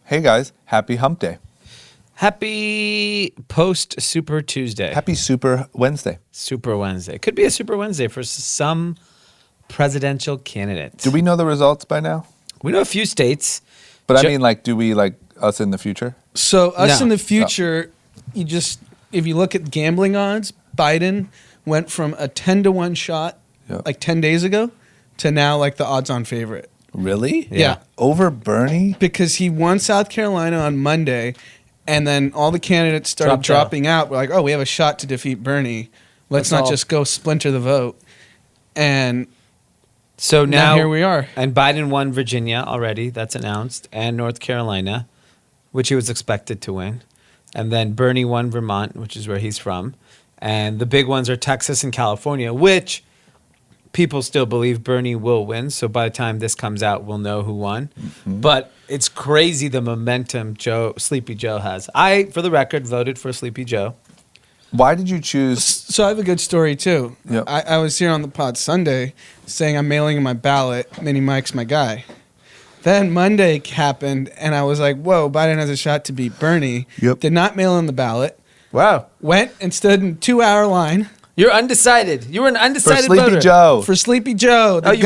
Hey guys, happy hump day. Happy post Super Tuesday. Happy Super Wednesday. Super Wednesday. Could be a Super Wednesday for some presidential candidate. Do we know the results by now? We know a few states. But I mean, like, do we like us in the future? So us No. in the future, if you look at gambling odds, Biden went from a 10-1 shot like 10 days ago to now like the odds-on favorite. Really? Yeah. Over Bernie? Because he won South Carolina on Monday, and then all the candidates started dropping out. We're like, oh, we have a shot to defeat Bernie. Let's not just go splinter the vote. And So now here we are. And Biden won Virginia already. That's announced. And North Carolina, which he was expected to win. And then Bernie won Vermont, which is where he's from. And the big ones are Texas and California, which people still believe Bernie will win. So by the time this comes out, we'll know who won. Mm-hmm. But it's crazy the momentum Sleepy Joe has. I, for the record, voted for Sleepy Joe. Why did you choose? So I have a good story, too. Yep. I was here on the pod Sunday saying I'm mailing in my ballot. Mini Mike's my guy. Then Monday happened, and I was like, whoa, Biden has a shot to beat Bernie. Yep. Did not mail in the ballot. Wow. Went and stood in a 2-hour line. You're undecided. You were an For undecided Sleepy voter. Joe. For Sleepy Joe. Oh, you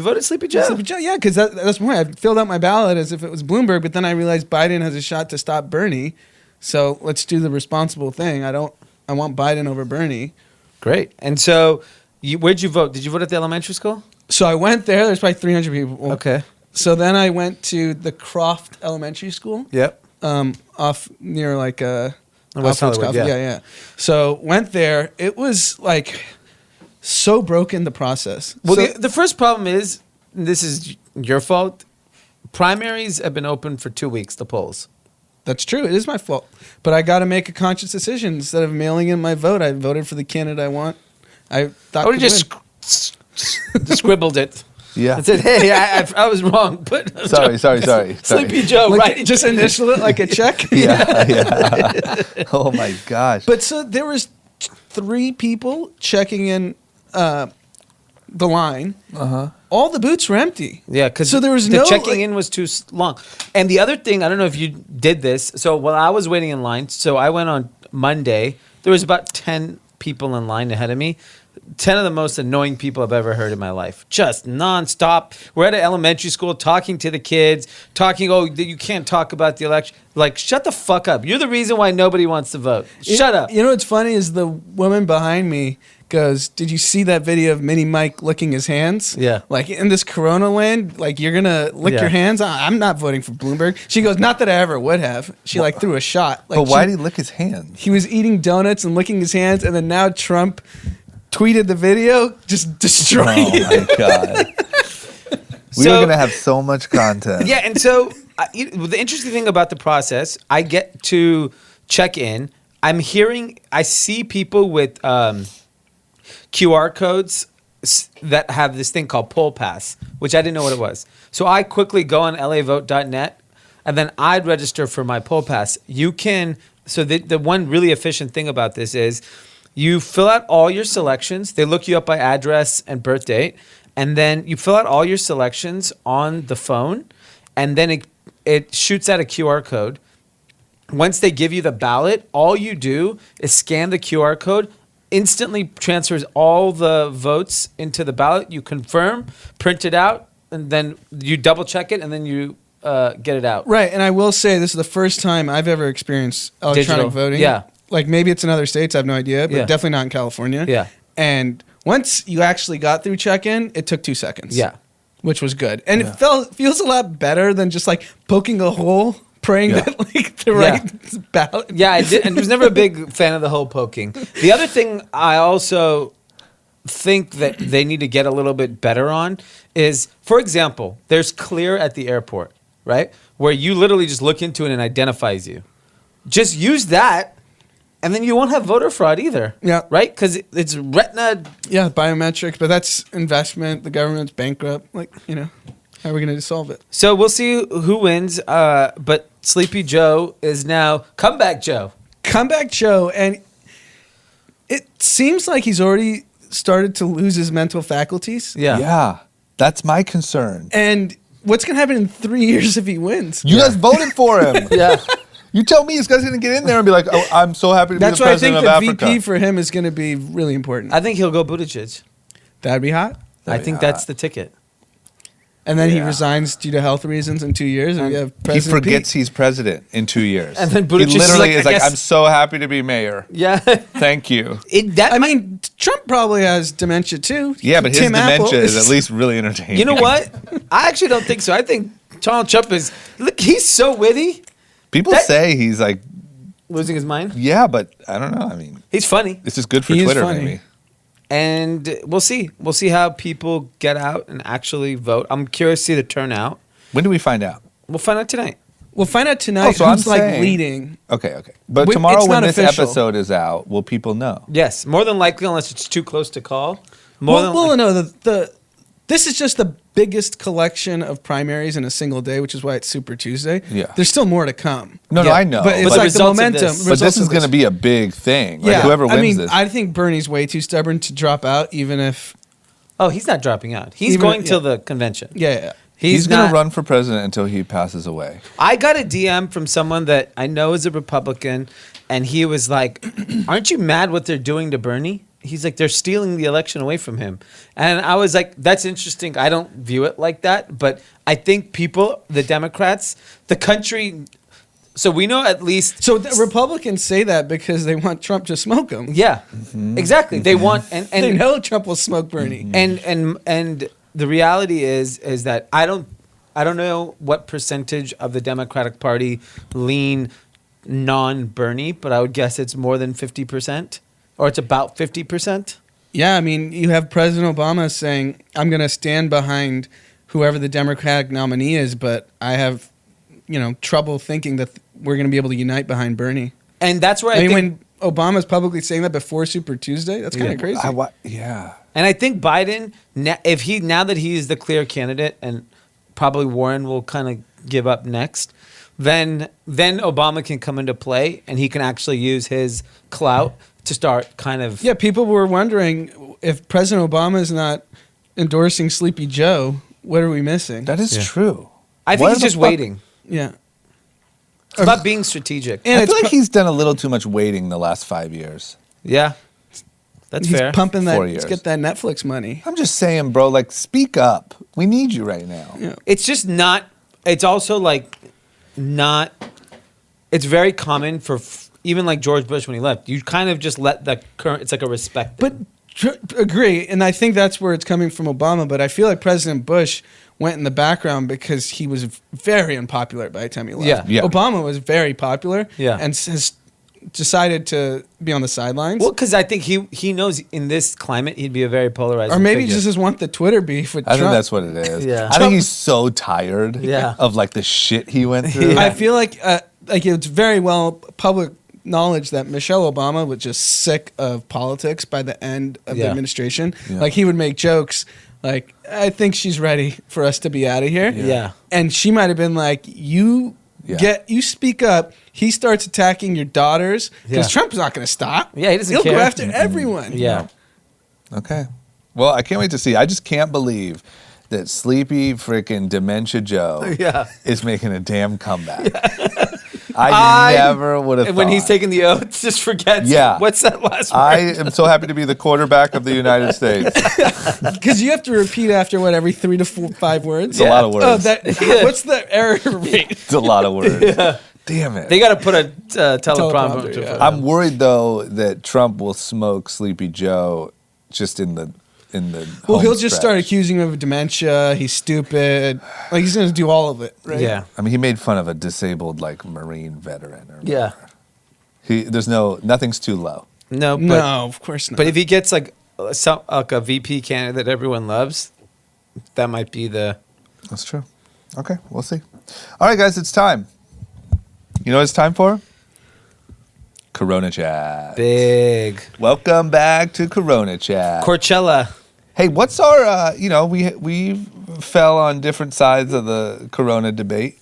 voted Sleepy Joe? Sleepy Joe, yeah, because that's why I filled out my ballot as if it was Bloomberg, but then I realized Biden has a shot to stop Bernie. So let's do the responsible thing. I want Biden over Bernie. Great. And so, where'd you vote? Did you vote at the elementary school? So I went there. There's probably 300 people. Okay. So then I went to the Croft Elementary School. Yep. Off near like West Hollywood, yeah. Yeah. So went there. It was like so broken, the process. Well, So- the first problem is, and this is your fault, primaries have been open for 2 weeks, the polls. That's true. It is my fault. But I got to make a conscious decision. Instead of mailing in my vote, I voted for the candidate I want. I thought I just scribbled it. Yeah. I said, hey, I was wrong. But Sorry. Sleepy Joe, like, right? just initial it like a check. Yeah. Oh my gosh. But so there was 3 people checking in the line. Uh-huh. All the booths were empty. Yeah, because so there was the no checking in was too long. And the other thing, I don't know if you did this. So while I was waiting in line, so I went on Monday. There was about 10 people in line ahead of me. 10 of the most annoying people I've ever heard in my life. Just nonstop. We're at an elementary school talking to the kids, you can't talk about the election. Like, shut the fuck up. You're the reason why nobody wants to vote. Shut up. You know what's funny is the woman behind me goes, did you see that video of Mini Mike licking his hands? Yeah. Like in this Corona land, like you're going to lick your hands? I'm not voting for Bloomberg. She goes, not that I ever would have. She like threw a shot. Like, but why did he lick his hands? He was eating donuts and licking his hands, and then now Trump tweeted the video, just destroying it. Oh my God. We were going to have so much content. Yeah, and so the interesting thing about the process, I get to check in. I see people with QR codes that have this thing called Poll Pass, which I didn't know what it was. So I quickly go on lavote.net, and then I'd register for my Poll Pass. So the one really efficient thing about this is you fill out all your selections. They look you up by address and birth date, and then you fill out all your selections on the phone, and then it shoots out a QR code. Once they give you the ballot, all you do is scan the QR code, instantly transfers all the votes into the ballot. You confirm, print it out, and then you double check it, and then you get it out. Right, and I will say this is the first time I've ever experienced electronic Digital. voting. Yeah. Like maybe it's in other states, I have no idea, but Yeah. definitely not in California. Yeah. And once you actually got through check-in, it took 2 seconds. Yeah. Which was good. And it feels a lot better than just like poking a hole, praying that like the right ballot. Yeah, I did, and I was never a big fan of the hole poking. The other thing I also think that they need to get a little bit better on is, for example, there's Clear at the airport, right? Where you literally just look into it and identifies you. Just use that, and then you won't have voter fraud either. Yeah. Right? Because it's retina. Yeah, biometrics, but that's investment. The government's bankrupt. Like, how are we going to solve it? So we'll see who wins. But Sleepy Joe is now Comeback Joe. Comeback Joe, and it seems like he's already started to lose his mental faculties. Yeah. Yeah. That's my concern. And what's going to happen in 3 years if he wins? You guys voted for him. Yeah. You tell me this guy's going to get in there and be like, oh, I'm so happy to That's be the why I president think of the Africa. VP for him is going to be really important. I think he'll go Buttigieg. That'd be hot. I think that's the ticket. And then he Yeah. resigns due to health reasons in 2 years, and we have He President forgets Pete. he's president in 2 years. And then he Buttigieg is literally like, is I like, guess- I'm so happy to be mayor. Yeah. Thank you. I mean, Trump probably has dementia too. Yeah, but his Tim Apple dementia is at least really entertaining. You know what? I actually don't think so. I think Donald Trump is. Look, he's so witty. People That- say he's like, Losing his mind. yeah, but I don't know. I mean, He's funny. this is good for He is Twitter, funny. maybe. And we'll see. We'll see how people get out and actually vote. I'm curious to see the turnout. When do we find out? We'll find out tonight. We'll find out tonight Oh, so I'm who's like saying- leading. Okay. But Wait, tomorrow it's when not this official. episode is out, will people know? Yes, more than likely, unless it's too close to call. More than Well, no, this is just the biggest collection of primaries in a single day, which is why it's Super Tuesday. Yeah. There's still more to come. No, Yeah. I know. But it's the like the results of momentum. this. But this is going to be a big thing. Like, whoever wins this. I think Bernie's way too stubborn to drop out, even if. Oh, he's not dropping out. He's Even going if- till yeah. the convention. Yeah. He's going not- to run for president until he passes away. I got a DM from someone that I know is a Republican, and he was like, "Aren't you mad what they're doing to Bernie?" He's like, "They're stealing the election away from him," and I was like, "That's interesting. I don't view it like that, but I think people, the Democrats, the country." So we know at least. So the Republicans say that because they want Trump to smoke them. Yeah, exactly. They want and They know Trump will smoke Bernie. and the reality is that I don't know what percentage of the Democratic Party lean non-Bernie, but I would guess it's more than 50%, or it's about 50%. Yeah, I mean, you have President Obama saying, "I'm going to stand behind whoever the Democratic nominee is, but I have, trouble thinking that we're going to be able to unite behind Bernie." And that's where I I mean, think, when Obama's publicly saying that before Super Tuesday, that's kind of crazy. Yeah. and I think Biden, now that he's the clear candidate, and probably Warren will kind of give up next, then Obama can come into play, and he can actually use his clout to start kind of. Yeah, people were wondering if President Obama is not endorsing Sleepy Joe, what are we missing? That is true. I think Why he's the just fuck- waiting. Yeah. It's about being strategic. And I feel it's like he's done a little too much waiting the last 5 years. Yeah, that's he's fair. pumping that. 4 Let's years. get that Netflix money. I'm just saying, bro, like, speak up. We need you right now. Yeah. It's just not. It's also like not. It's very common for even like George Bush when he left. You kind of just let the current. It's like a respect. But agree, and I think that's where it's coming from Obama. But I feel like President Bush went in the background because he was very unpopular by the time he left. Yeah. Yeah. Obama was very popular. Yeah. and has decided to be on the sidelines. Well, because I think he knows in this climate he'd be a very polarizing. or maybe he figure. just doesn't want the Twitter beef with I Trump. think that's what it is. Yeah. I think he's so tired Yeah. of like the shit he went through. I feel like it's very well public knowledge that Michelle Obama was just sick of politics by the end of the Yeah. administration. Yeah. Like he would make jokes like, "I think she's ready for us to be out of here." Yeah. And she might have been like, "You Yeah. you speak up." He starts attacking your daughters because Yeah. Trump's not going to stop. Yeah, he doesn't He'll care. go after everyone. Yeah. Okay. Well, I can't wait to see. I just can't believe that sleepy freaking Dementia Joe Yeah. is making a damn comeback. I never would have When he's thought. taking the oath, just forgets. Yeah. What's that last word? I am so happy to be the quarterback of the United States. Because you have to repeat after what every 3 to 5 words. It's a lot of words. Oh, what's the error rate? It's a lot of words. Damn it. They got to put a teleprompter. Teleprompter, yeah. I'm worried though that Trump will smoke Sleepy Joe just in the Well, home he'll just start stretch. accusing him of dementia. He's stupid. Like he's going to do all of it, right? Yeah. I mean, he made fun of a disabled like Marine veteran. Or Yeah. Nothing's too low. No, but, No, of course not. but if he gets like a VP candidate that everyone loves, that might be the. That's true. Okay, we'll see. All right, guys, it's time. You know what it's time for? Corona Chat. Big Welcome back to Corona Chat. Coachella. Hey, what's our? We fell on different sides of the Corona debate.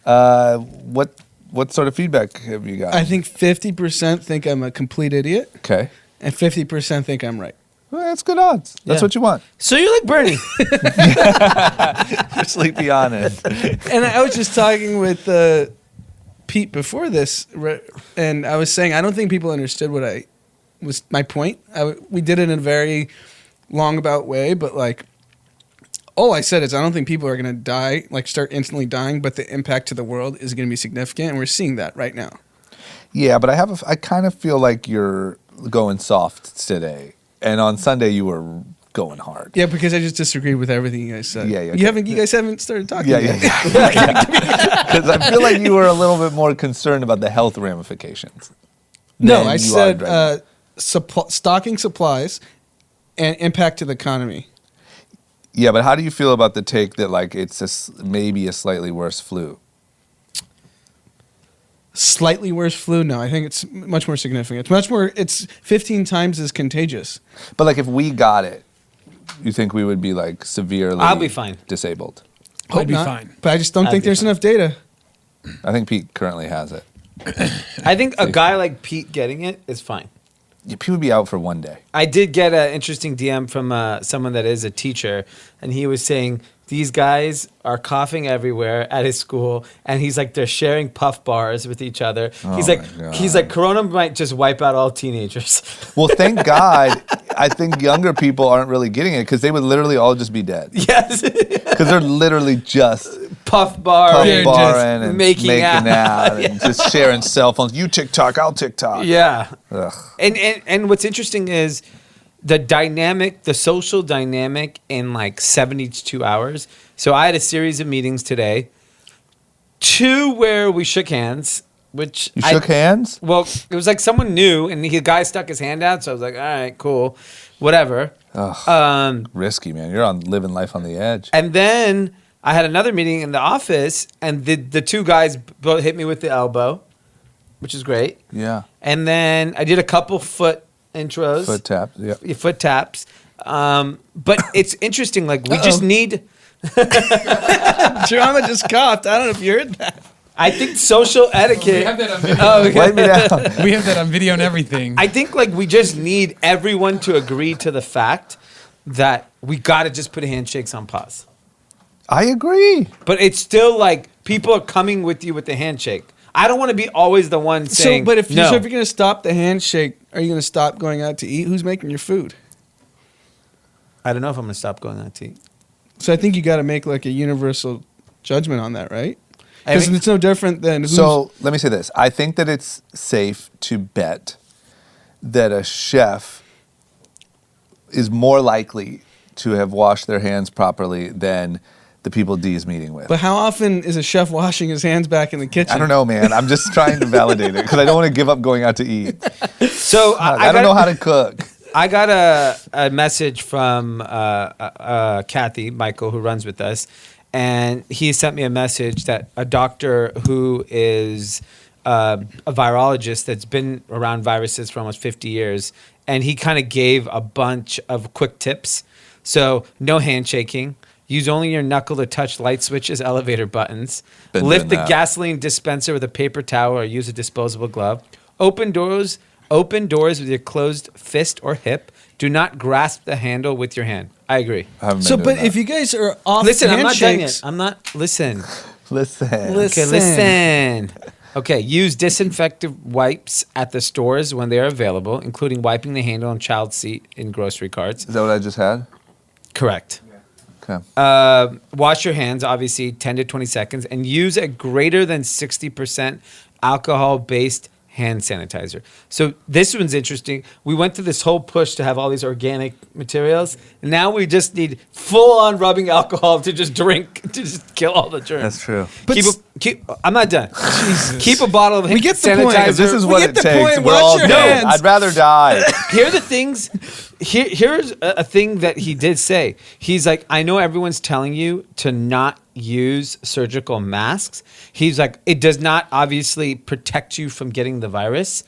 What sort of feedback have you got? I think 50% think I'm a complete idiot, Okay. and 50% think I'm right. Well, that's good odds. That's Yeah. what you want. So you're like Bernie. You're sleepy on it. And I was just talking with Pete before this, and I was saying I don't think people understood what was my point. We did it in a very long about way, but like all I said is I don't think people are going to die, like start instantly dying, but the impact to the world is going to be significant, and we're seeing that right now. Yeah, but I kind of feel like you're going soft today, and on Sunday you were going hard. Yeah, because I just disagreed with everything you guys said. Yeah. You guys haven't started talking Yeah. yet. Because I feel like you were a little bit more concerned about the health ramifications. No, than I you said are right stocking supplies and impact to the economy. Yeah, but how do you feel about the take that like it's maybe a slightly worse flu? Slightly worse flu? No, I think it's much more significant. It's much more. It's 15 times as contagious. But like if we got it, you think we would be like severely I'll be fine. disabled? Hope I'd be not, fine. but I just don't I'd think be there's fine. enough data. I think Pete currently has it. I think a guy like Pete getting it is fine. Yeah, Pete would be out for one day. I did get an interesting DM from someone that is a teacher, and he was saying these guys are coughing everywhere at his school, and he's like they're sharing puff bars with each other. Oh he's my like Corona might just wipe out all teenagers. Well, thank God. I think younger people aren't really getting it because they would literally all just be dead. Yes, Because they're literally just puff bar, puff and barring and making out. and just sharing cell phones. You TikTok, I'll TikTok. yeah. Ugh. And what's interesting is the social dynamic in like 72 hours. So I had a series of meetings today, 2 where we shook hands, which You shook hands? Well, it was like someone new, and the guy stuck his hand out, so I was like, all right, cool, whatever. Risky, man. You're on living life on the edge. And then I had another meeting in the office, and the 2 guys both hit me with the elbow, which is great. Yeah. And then I did a couple foot intros. Foot tap. Yeah. Your foot taps. But it's interesting. Like we just need. Drama just coughed. I don't know if you heard that. I think social We etiquette. have that on video. Oh, okay. Wipe me down. We have that on video and everything. I think like we just need everyone to agree to the fact that we got to just put handshakes on pause. I agree. But it's still like people are coming with you with the handshake. I don't want to be always the one saying. So, but if no. you're going to stop the handshake, are you going to stop going out to eat? Who's making your food? I don't know if I'm going to stop going out to eat. So I think you got to make like a universal judgment on that, right? I Because mean- it's no different than So let me say this. I think that it's safe to bet that a chef is more likely to have washed their hands properly than the people Dee's meeting with. But how often is a chef washing his hands back in the kitchen? I don't know, man. I'm just trying to validate it because I don't want to give up going out to eat. So I don't know how to cook. I got a message from Kathy, Michael, who runs with us, and he sent me a message that a doctor who is a virologist that's been around viruses for almost 50 years, and he kind of gave a bunch of quick tips. So no handshaking. Use only your knuckle to touch light switches, elevator buttons. Been Lift the doing that. gasoline dispenser with a paper towel or use a disposable glove. Open doors with your closed fist or hip. Do not grasp the handle with your hand. I agree. I haven't been So, doing but that. if you guys are off Listen, I'm not done handshakes, yet. I'm not. Listen. Listen. Okay, listen. Okay, use disinfectant wipes at the stores when they are available, including wiping the handle on child seat in grocery carts. Is that what I just had? Correct. Okay. Wash your hands, obviously, 10 to 20 seconds, and use a greater than 60% alcohol-based hand sanitizer. So this one's interesting. We went through this whole push to have all these organic materials. And now we just need full-on rubbing alcohol to just drink, to just kill all the germs. That's true. But I'm not done. Keep a bottle of We get the point. sanitizer. This is We what get it the takes. point. We're Wash all your dead. hands. I'd rather die. Here are the things. Here's a thing that he did say. He's like, I know everyone's telling you to not use surgical masks. He's like, it does not obviously protect you from getting the virus.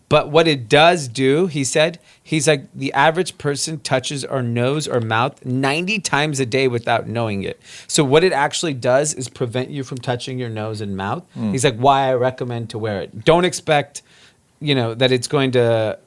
But what it does do, he said, he's like, the average person touches our nose or mouth 90 times a day without knowing it. So what it actually does is prevent you from touching your nose and mouth. He's like, why I recommend to wear it. Don't expect, that it's going to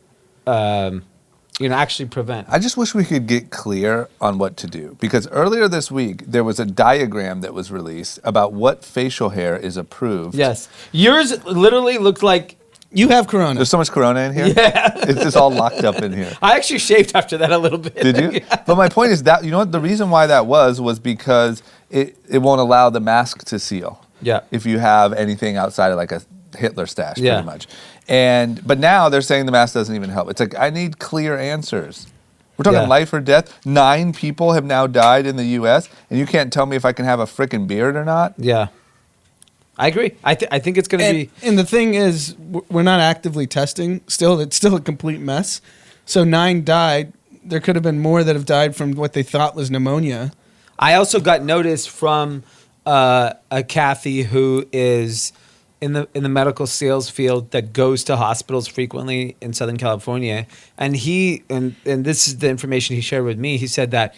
actually prevent. I just wish we could get clear on what to do, because earlier this week there was a diagram that was released about what facial hair is approved. Yes. Yours literally looked like... You have corona. There's so much corona in here. Yeah. It's just all locked up in here. I actually shaved after that a little bit. Did you? Yeah. But my point is that, you know what, the reason why that was because it won't allow the mask to seal. Yeah. If you have anything outside of like a Hitler stash, Yeah. pretty much. But now they're saying the mask doesn't even help. It's like, I need clear answers. We're talking Yeah. life or death. 9 people have now died in the U.S., and you can't tell me if I can have a frickin' beard or not? Yeah. I agree. I think it's going to be... And the thing is, we're not actively testing. Still, it's still a complete mess. So 9 died. There could have been more that have died from what they thought was pneumonia. I also got notice from a Kathy who is in the medical sales field that goes to hospitals frequently in Southern California, and and this is the information he shared with me. He said that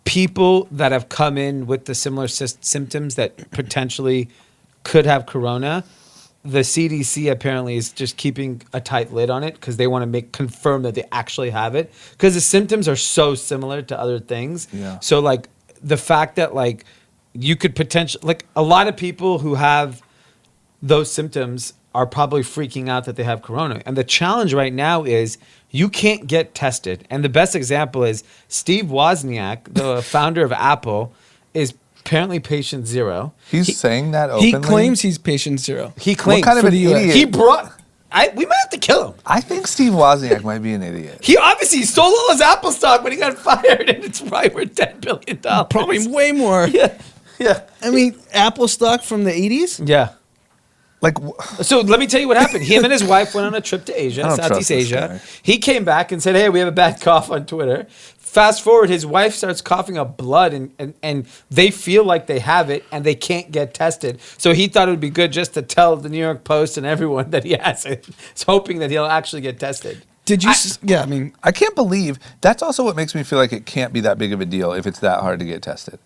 people that have come in with the similar symptoms that potentially could have corona, the CDC apparently is just keeping a tight lid on it because they want to confirm that they actually have it, because the symptoms are so similar to other things. Yeah. So like the fact that like you could potentially, like a lot of people who have those symptoms are probably freaking out that they have corona. And the challenge right now is you can't get tested. And the best example is Steve Wozniak, the founder of Apple, is apparently patient 0. He's saying that openly? He claims he's patient 0. He claims. What kind of for an the US. idiot? He brought... we might have to kill him. I think Steve Wozniak might be an idiot. He obviously stole all his Apple stock when he got fired, and it's probably worth $10 billion. Probably way more. Yeah. Yeah. I mean, Apple stock from the 80s? Yeah. Like, So let me tell you what happened. Him and his wife went on a trip to Asia, I don't Southeast trust this Asia. guy. He came back and said, hey, we have a bad cough on Twitter. Fast forward, his wife starts coughing up blood, and they feel like they have it, and they can't get tested. So he thought it would be good just to tell the New York Post and everyone that he has it. He's hoping that he'll actually get tested. Did you? Yeah, I mean, I can't believe that's also what makes me feel like it can't be that big of a deal if it's that hard to get tested.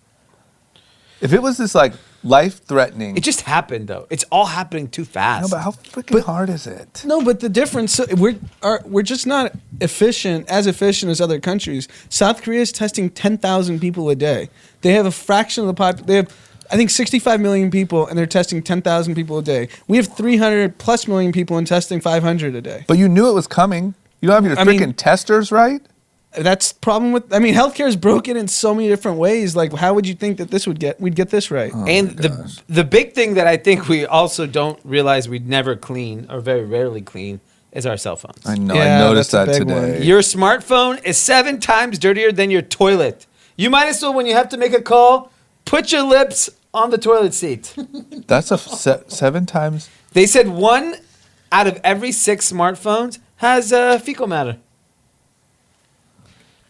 If it was this like life-threatening, It just happened, though. It's all happening too fast. no, but how freaking hard is it? no, but the difference, we're just not as efficient as other countries. South Korea is testing 10,000 people a day. They have a fraction of the population. They have, I think, 65 million people, and they're testing 10,000 people a day. We have 300 plus million people and testing 500 a day. But you knew it was coming. You don't have your I mean- freaking testers right. That's the problem with. I mean, healthcare is broken in so many different ways. Like, how would you think that we'd get this right? And the big thing that I think we also don't realize we'd never clean, or very rarely clean, is our cell phones. I know. Yeah, I noticed that that's a big today. one. Your smartphone is 7 times dirtier than your toilet. You might as well, when you have to make a call, put your lips on the toilet seat. That's a 7 times. They said 1 out of every 6 smartphones has fecal matter.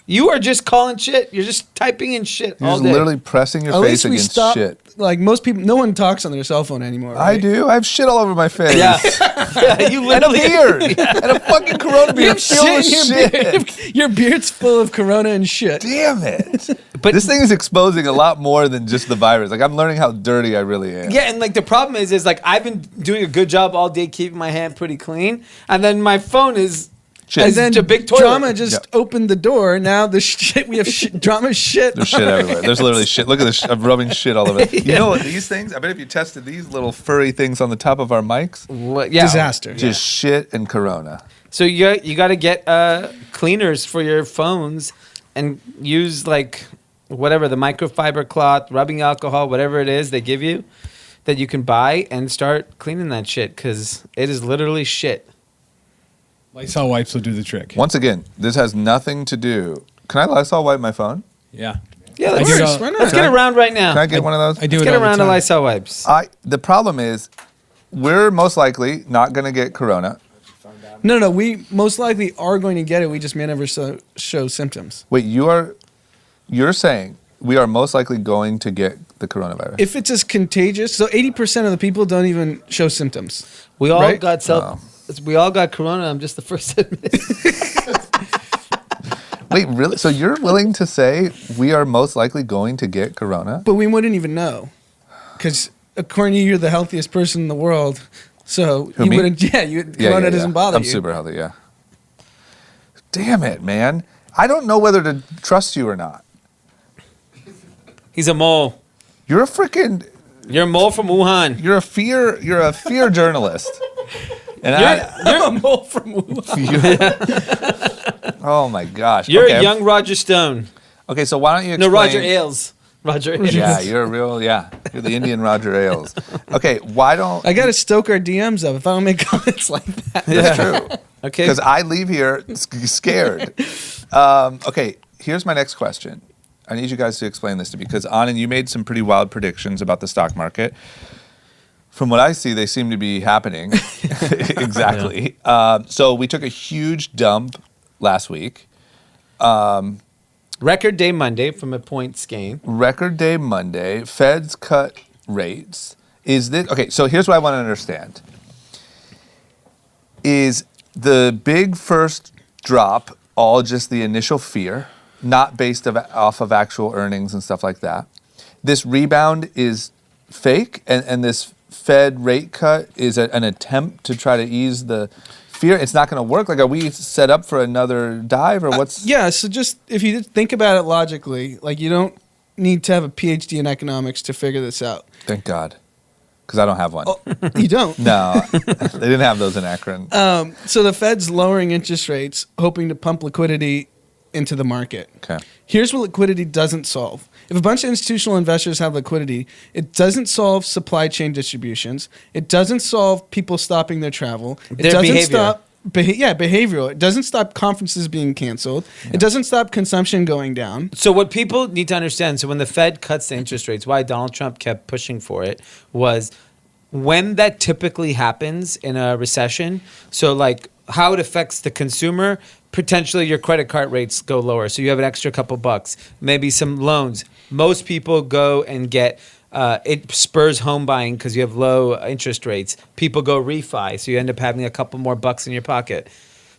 You are just calling shit. You're just typing in shit You're all just day. literally pressing your At face least we against stop. shit. Like most people, no one talks on their cell phone anymore. Right? I do. I have shit all over my face. Yeah. Yeah, you And a literally... beard. And a fucking Corona You beard have filled with shit in your shit. beard. Your beard's full of corona and shit. Damn it. But- this thing is exposing a lot more than just the virus. Like, I'm learning how dirty I really am. Yeah, and like the problem is like I've been doing a good job all day keeping my hand pretty clean, and then my phone is Shit. And then a big toilet. drama just opened the door. Now the shit we have drama shit. There's shit everywhere. There's literally shit. Look at this. I'm rubbing shit all over. You know what? These things, I bet if you tested these little furry things on the top of our mics, Yeah. Disaster. just shit and Corona. So you got to get cleaners for your phones and use like whatever, the microfiber cloth, rubbing alcohol, whatever it is they give you that you can buy, and start cleaning that shit, because it is literally shit. Lysol wipes will do the trick. Once again, this has nothing to do. Can I Lysol wipe my phone? Yeah. Yeah, I let's, do it Works, all- why not? let's get around right now. Can I get one of those? I do Let's it get all the around to time. Lysol wipes. The problem is, we're most likely not going to get Corona. No, we most likely are going to get it. We just may never show symptoms. Wait, you're saying we are most likely going to get the coronavirus? If it's as contagious, so 80% of the people don't even show symptoms. We all Right? got we all got corona. I'm just the first to admit it. Wait, really? So you're willing to say we are most likely going to get Corona? But we wouldn't even know. Because according to you, you're the healthiest person in the world. So Who, you me? wouldn't, corona doesn't bother I'm you. super healthy, yeah. Damn it, man. I don't know whether to trust you or not. He's a mole. You're a freaking. You're a mole from Wuhan. You're a fear journalist. And You're a mole from Wuhan. oh my gosh. You're a young Roger Stone. Okay, so why don't you explain? No, Roger Ailes. Roger Ailes. Yeah, you're the Indian Roger Ailes. Okay, why don't... I got to stoke our DMs up if I don't make comments like that. That's true. Okay. Because I leave here scared. Okay, here's my next question. I need you guys to explain this to me because Anand, you made some pretty wild predictions about the stock market. From what I see, they seem to be happening. Exactly. Yeah. So we took a huge dump last week. Record day Monday from a points gain. Record day Monday. Feds cut rates. Is this okay? So here's what I want to understand: is the big first drop all just the initial fear, not based off of actual earnings and stuff like that? This rebound is fake, and this Fed rate cut is an attempt to try to ease the fear. It's not going to work. Like, are we set up for another dive, or what's? Yeah. So just if you think about it logically, like you don't need to have a PhD in economics to figure this out. Thank God, because I don't have one. Oh, you don't. No, they didn't have those in Akron. So the Fed's lowering interest rates, hoping to pump liquidity into the market. Okay. Here's what liquidity doesn't solve. If a bunch of institutional investors have liquidity, it doesn't solve supply chain distributions. It doesn't solve people stopping their travel. It Their doesn't behavior. stop behavioral. It doesn't stop conferences being canceled. Yeah. It doesn't stop consumption going down. So what people need to understand, so when the Fed cuts the interest rates, why Donald Trump kept pushing for it was when that typically happens in a recession, so like how it affects the consumer, potentially your credit card rates go lower. So you have an extra couple bucks, maybe some loans. Most people go and get, it spurs home buying because you have low interest rates. People go refi, so you end up having a couple more bucks in your pocket.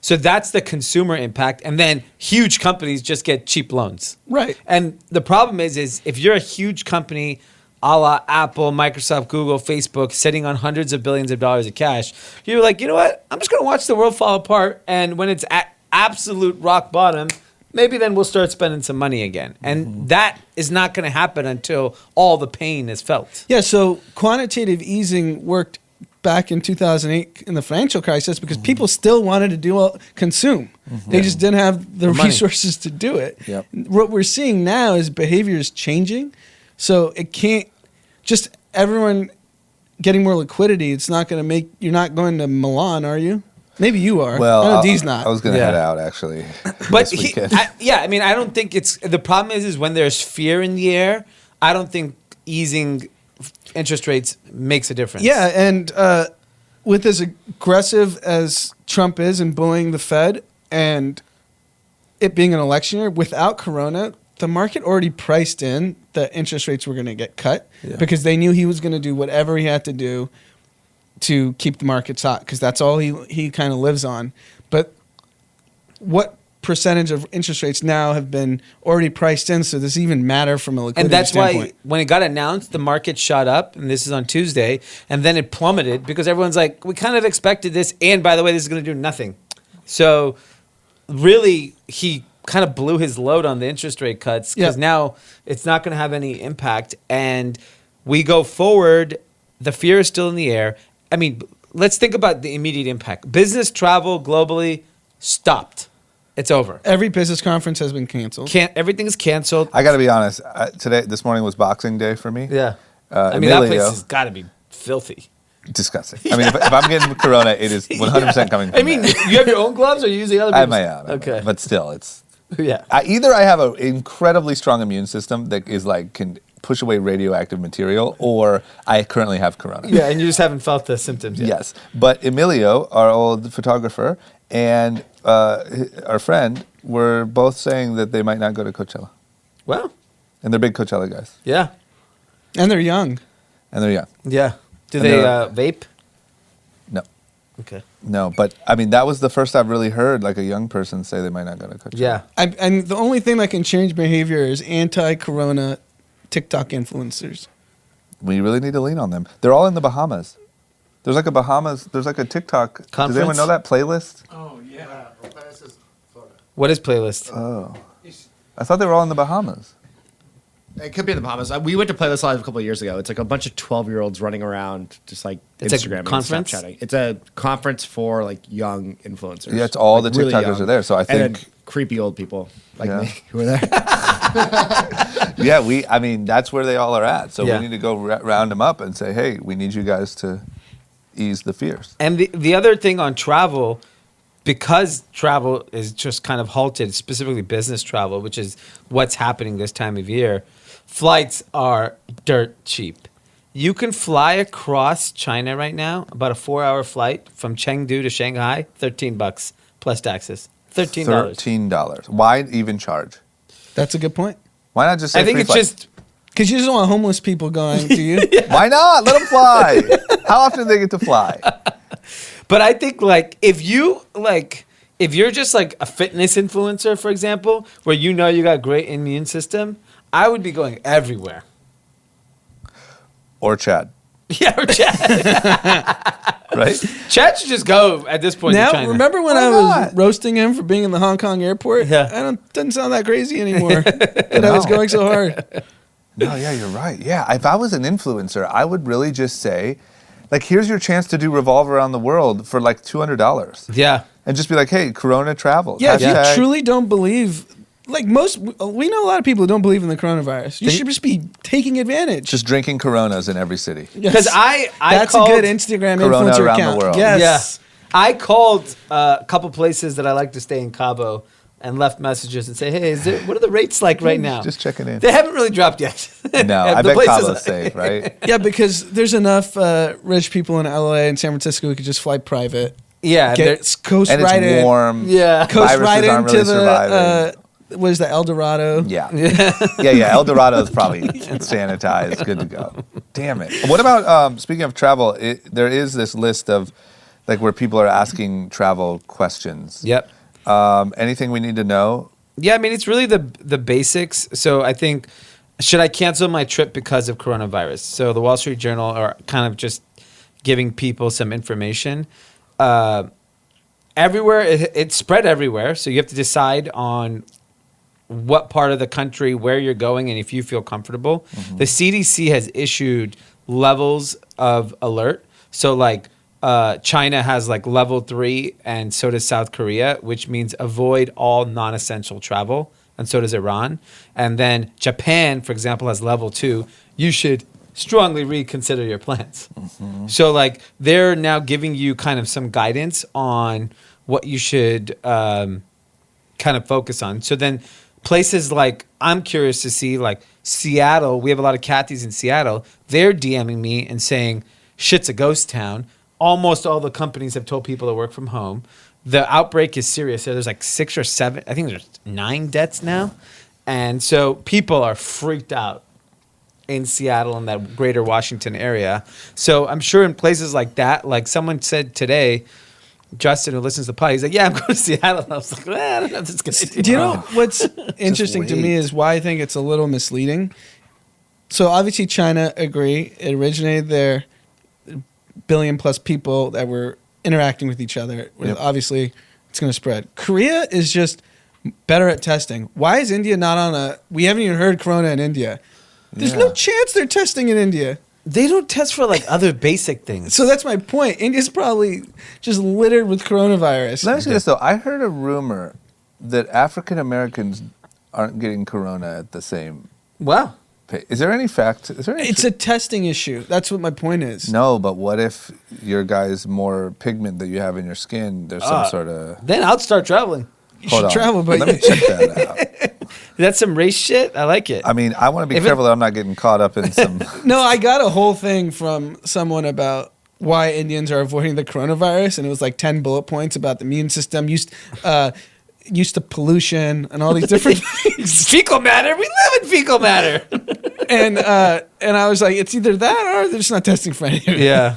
So that's the consumer impact. And then huge companies just get cheap loans. Right. And the problem is if you're a huge company, a la Apple, Microsoft, Google, Facebook, sitting on hundreds of billions of dollars of cash, you're like, you know what? I'm just going to watch the world fall apart. And when it's at absolute rock bottom, maybe then we'll start spending some money again. And that is not going to happen until all the pain is felt. Yeah, so quantitative easing worked back in 2008 in the financial crisis because people still wanted to consume. They just didn't have the resources to do it. Yep. What we're seeing now is behavior is changing. So it can't just everyone getting more liquidity. It's not going to make, you're not going to Milan, are you? Maybe you are. Well, I know Dee's not. I was going to head out actually. But this weekend. I mean, I don't think it's, the problem is when there's fear in the air, I don't think easing interest rates makes a difference. Yeah, and with as aggressive as Trump is in bullying the Fed and it being an election year, without Corona, the market already priced in that interest rates were going to get cut because they knew he was going to do whatever he had to do to keep the markets hot because that's all he kind of lives on. But what percentage of interest rates now have been already priced in, so does it even matter from a liquidity And that's standpoint? why when it got announced, the market shot up, and this is on Tuesday, and then it plummeted because everyone's like, we kind of expected this, and by the way, this is going to do nothing. So really, he kind of blew his load on the interest rate cuts because now it's not going to have any impact. And we go forward, the fear is still in the air. I mean, let's think about the immediate impact. Business travel globally stopped. It's over. Every business conference has been canceled. Everything is canceled. I got to be honest. This morning was Boxing Day for me. Yeah. I mean, that place Emilio, has got to be filthy. disgusting. I mean, if I'm getting Corona, it is 100% coming from I mean, there. you have your own gloves or are you using other I have people's? my own. Okay. But still, it's... Yeah. Either I have an incredibly strong immune system that is like can push away radioactive material, or I currently have Corona. Yeah, and you just haven't felt the symptoms yet. Yes, but Emilio, our old photographer, and our friend were both saying that they might not go to Coachella, Well, and they're big Coachella guys, yeah. And they're young. and they're young. Yeah. Do And they they're- vape? No, Okay. no, but I mean that was the first I've really heard like a young person say they might not go to Coachella. Yeah. And the only thing that can change behavior is anti-corona TikTok influencers. We really need to lean on them. They're all in the Bahamas. There's like a TikTok. Does Conference? anyone know that playlist? Oh, yeah. What is playlist? I thought they were all in the Bahamas. It could be in the Bahamas. We went to Playlist Live a couple of years ago. It's like a bunch of 12-year-olds running around, just like It's a Instagramming, conference? and Snapchatting. It's a conference for like young influencers. Yeah, it's all Like, the really TikTokers young. are there. So I And then think, creepy old people like Yeah. me who are there. yeah, I mean, that's where they all are at. So Yeah. we need to go round them up and say, hey, we need you guys to ease the fears. And the other thing on travel, because travel is just kind of halted, specifically business travel, which is what's happening this time of year, flights are dirt cheap. You can fly across China right now, about a 4-hour flight from Chengdu to Shanghai, $13 plus taxes. $13. $13. Why even charge? That's a good point. Why not just say I think free it's flight? just Because you just don't want homeless people going to you. Why not? Let them fly. How often do they get to fly? But I think if you're just like a fitness influencer, for example, where you know you got great immune system, I would be going everywhere. Or Chad, Yeah, or Chad. right? Chad should just go at this point to Now, China. remember when Why I was not? roasting him for being in the Hong Kong airport? Yeah. Doesn't sound that crazy anymore. That I was No. going so hard. No, yeah, you're right. Yeah, if I was an influencer, I would really just say, like, here's your chance to do Revolve around the world for like $200. Yeah. And just be like, hey, Corona travels. Yeah, if you Hashtag- truly don't believe, we know a lot of people who don't believe in the coronavirus. You should just be taking advantage. Just drinking Coronas in every city. Yes. Because I That's called, a good Instagram Corona influencer around the account. world. Yes. Yeah. I called a couple places that I like to stay in Cabo and left messages and say, hey, what are the rates like right now? Just checking in. They haven't really dropped yet. No, I The bet places- Cabo's safe, right? Yeah, because there's enough rich people in LA and San Francisco who could just fly private. Yeah. Coast And right it's in. warm. Yeah. Coast Viruses right aren't into really the, surviving. what is that, El Dorado? Yeah. Yeah. El Dorado is probably sanitized, good to go. Damn it. What about, speaking of travel, there is this list of like where people are asking travel questions. Yep. Anything we need to know? Yeah, I mean, it's really the basics. So I think, should I cancel my trip because of coronavirus? So the Wall Street Journal are kind of just giving people some information. Everywhere, it's spread everywhere. So you have to decide on what part of the country, where you're going, and if you feel comfortable. The CDC has issued levels of alert. So like China has like level 3, and so does South Korea, which means avoid all non-essential travel, and so does Iran. And then Japan, for example, has level 2. You should strongly reconsider your plans. So like they're now giving you kind of some guidance on what you should kind of focus on. So then places like, I'm curious to see like Seattle, we have a lot of Kathys in Seattle, they're DMing me and saying, shit's a ghost town. Almost all the companies have told people to work from home. The outbreak is serious. So there's like 6 or 7, I think there's 9 deaths now. And so people are freaked out in Seattle and that greater Washington area. So I'm sure in places like that, like someone said today, Justin, who listens to the pod, he's like, yeah, I'm going to Seattle. And I was like, I don't know if this is going to Do you know what's interesting to me wait. is why I think it's a little misleading? So obviously China, agree, it originated there. Billion plus people that were interacting with each other. Yep. Obviously, it's going to spread. Korea is just better at testing. Why is India not on a... We haven't even heard corona in India. There's no Yeah. chance they're testing in India. They don't test for like other basic things. So that's my point. India's probably just littered with coronavirus. Let me ask you this, though. I heard a rumor that African Americans aren't getting Corona at the same Wow. pace. Is there any fact? Is there any It's a testing issue. That's what my point is. No, but what if your guy's more pigment that you have in your skin? There's some sort of... Then I'll start traveling. You should travel, but Let me check that out. That's some race shit. I like it. I mean, I want to be If it- careful that I'm not getting caught up in some... No, I got a whole thing from someone about why Indians are avoiding the coronavirus, and it was like 10 bullet points about the immune system, used to pollution and all these different things. Fecal matter. We live in fecal matter. And I was like, it's either that or they're just not testing for anything. Yeah.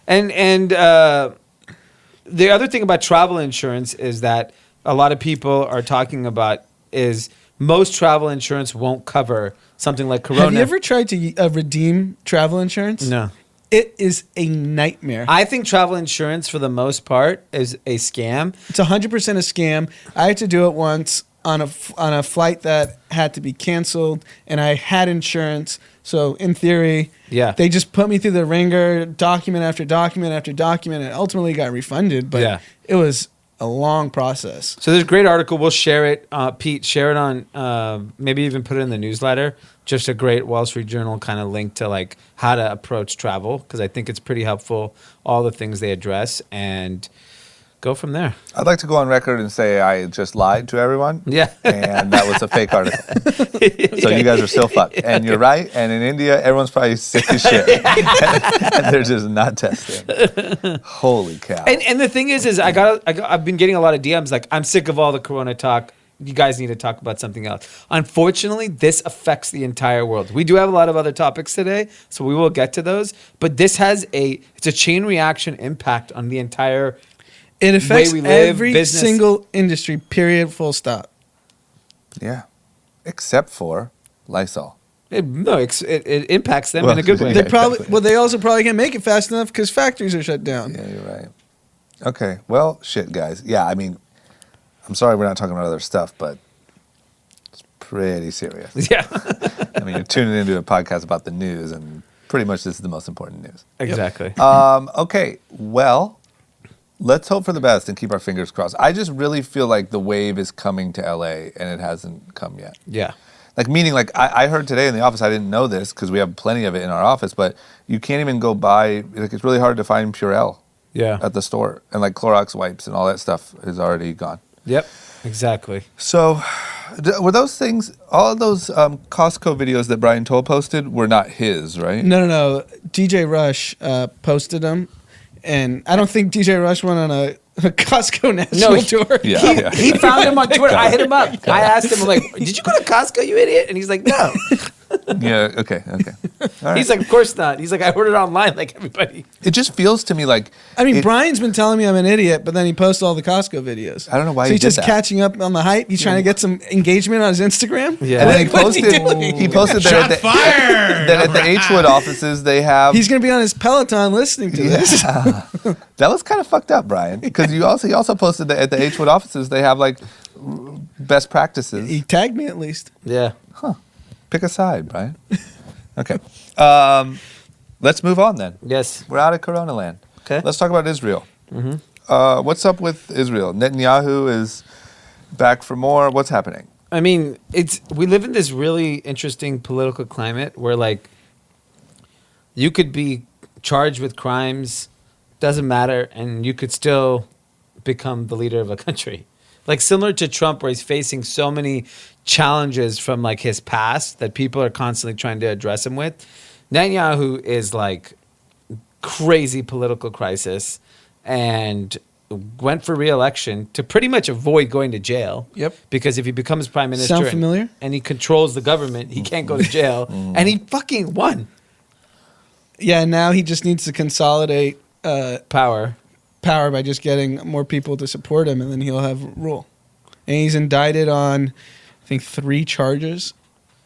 And the other thing about travel insurance is that a lot of people are talking about is most travel insurance won't cover something like corona. Have you ever tried to redeem travel insurance? No. It is a nightmare. I think travel insurance for the most part is a scam. It's 100% a scam. I had to do it once on a flight that had to be canceled, and I had insurance. So in theory, Yeah. they just put me through the ringer, document after document after document, and ultimately got refunded. But it was a long process. So there's a great article. We'll share it. Pete, share it on, maybe even put it in the newsletter. Just a great Wall Street Journal kind of link to like how to approach travel, because I think it's pretty helpful, all the things they address, and go from there. I'd like to go on record and say I just lied to everyone. Yeah. And that was a fake article. So you guys are still fucked. And you're right. And in India, everyone's probably sick as shit. And they're just not testing. Holy cow. And the thing is I've been getting a lot of DMs like, I'm sick of all the Corona talk. You guys need to talk about something else. Unfortunately, this affects the entire world. We do have a lot of other topics today, so we will get to those. But this has it's a chain reaction impact on the entire It affects way we live, every business. single industry, period, full stop. Yeah. Except for Lysol. It impacts them in a good way. They they also probably can't make it fast enough because factories are shut down. Yeah, you're right. Okay. Well, shit, guys. Yeah, I mean, I'm sorry we're not talking about other stuff, but it's pretty serious. Yeah. I mean, you're tuning into a podcast about the news, and pretty much this is the most important news. Exactly. Okay, well, let's hope for the best and keep our fingers crossed. I just really feel like the wave is coming to LA, and it hasn't come yet. Yeah. Like, meaning, like, I heard today in the office, I didn't know this because we have plenty of it in our office, but you can't even go buy, like, it's really hard to find Purell at the store. And, like, Clorox wipes and all that stuff is already gone. Yep. Exactly. So, were those things, all of those Costco videos that Brian Toll posted were not his, right? No. DJ Rush posted them, and I don't think DJ Rush went on a Costco national tour. Yeah, He found him on Twitter. I hit him up. I asked him, I'm like, did you go to Costco, you idiot? And he's like, no. Yeah, okay. All right. He's like, of course not. He's like, I ordered online like everybody. It just feels to me like... I mean, Brian's been telling me I'm an idiot, but then he posts all the Costco videos. I don't know why so he he's did just that. catching up on the hype. He's trying to get some engagement on his Instagram. Yeah. And then What's he doing? he posted that at the Hwood offices they have... He's going to be on his Peloton listening to this. That was kind of fucked up, Brian, because he also posted that at the Hwood offices they have like best practices. He tagged me at least. Yeah. Pick a side, Brian. Okay. Let's move on then. Yes. We're out of Corona land. Okay. Let's talk about Israel. What's up with Israel? Netanyahu is back for more. What's happening? I mean, we live in this really interesting political climate where like you could be charged with crimes, doesn't matter, and you could still become the leader of a country. Like similar to Trump, where he's facing so many challenges from like his past that people are constantly trying to address him with. Netanyahu is like crazy political crisis and went for re-election to pretty much avoid going to jail. Yep. Because if he becomes prime minister Sound familiar? and he controls the government, he can't go to jail. And he fucking won. Yeah, now he just needs to consolidate Power. by just getting more people to support him, and then he'll have rule. And he's indicted on, I think, 3 charges.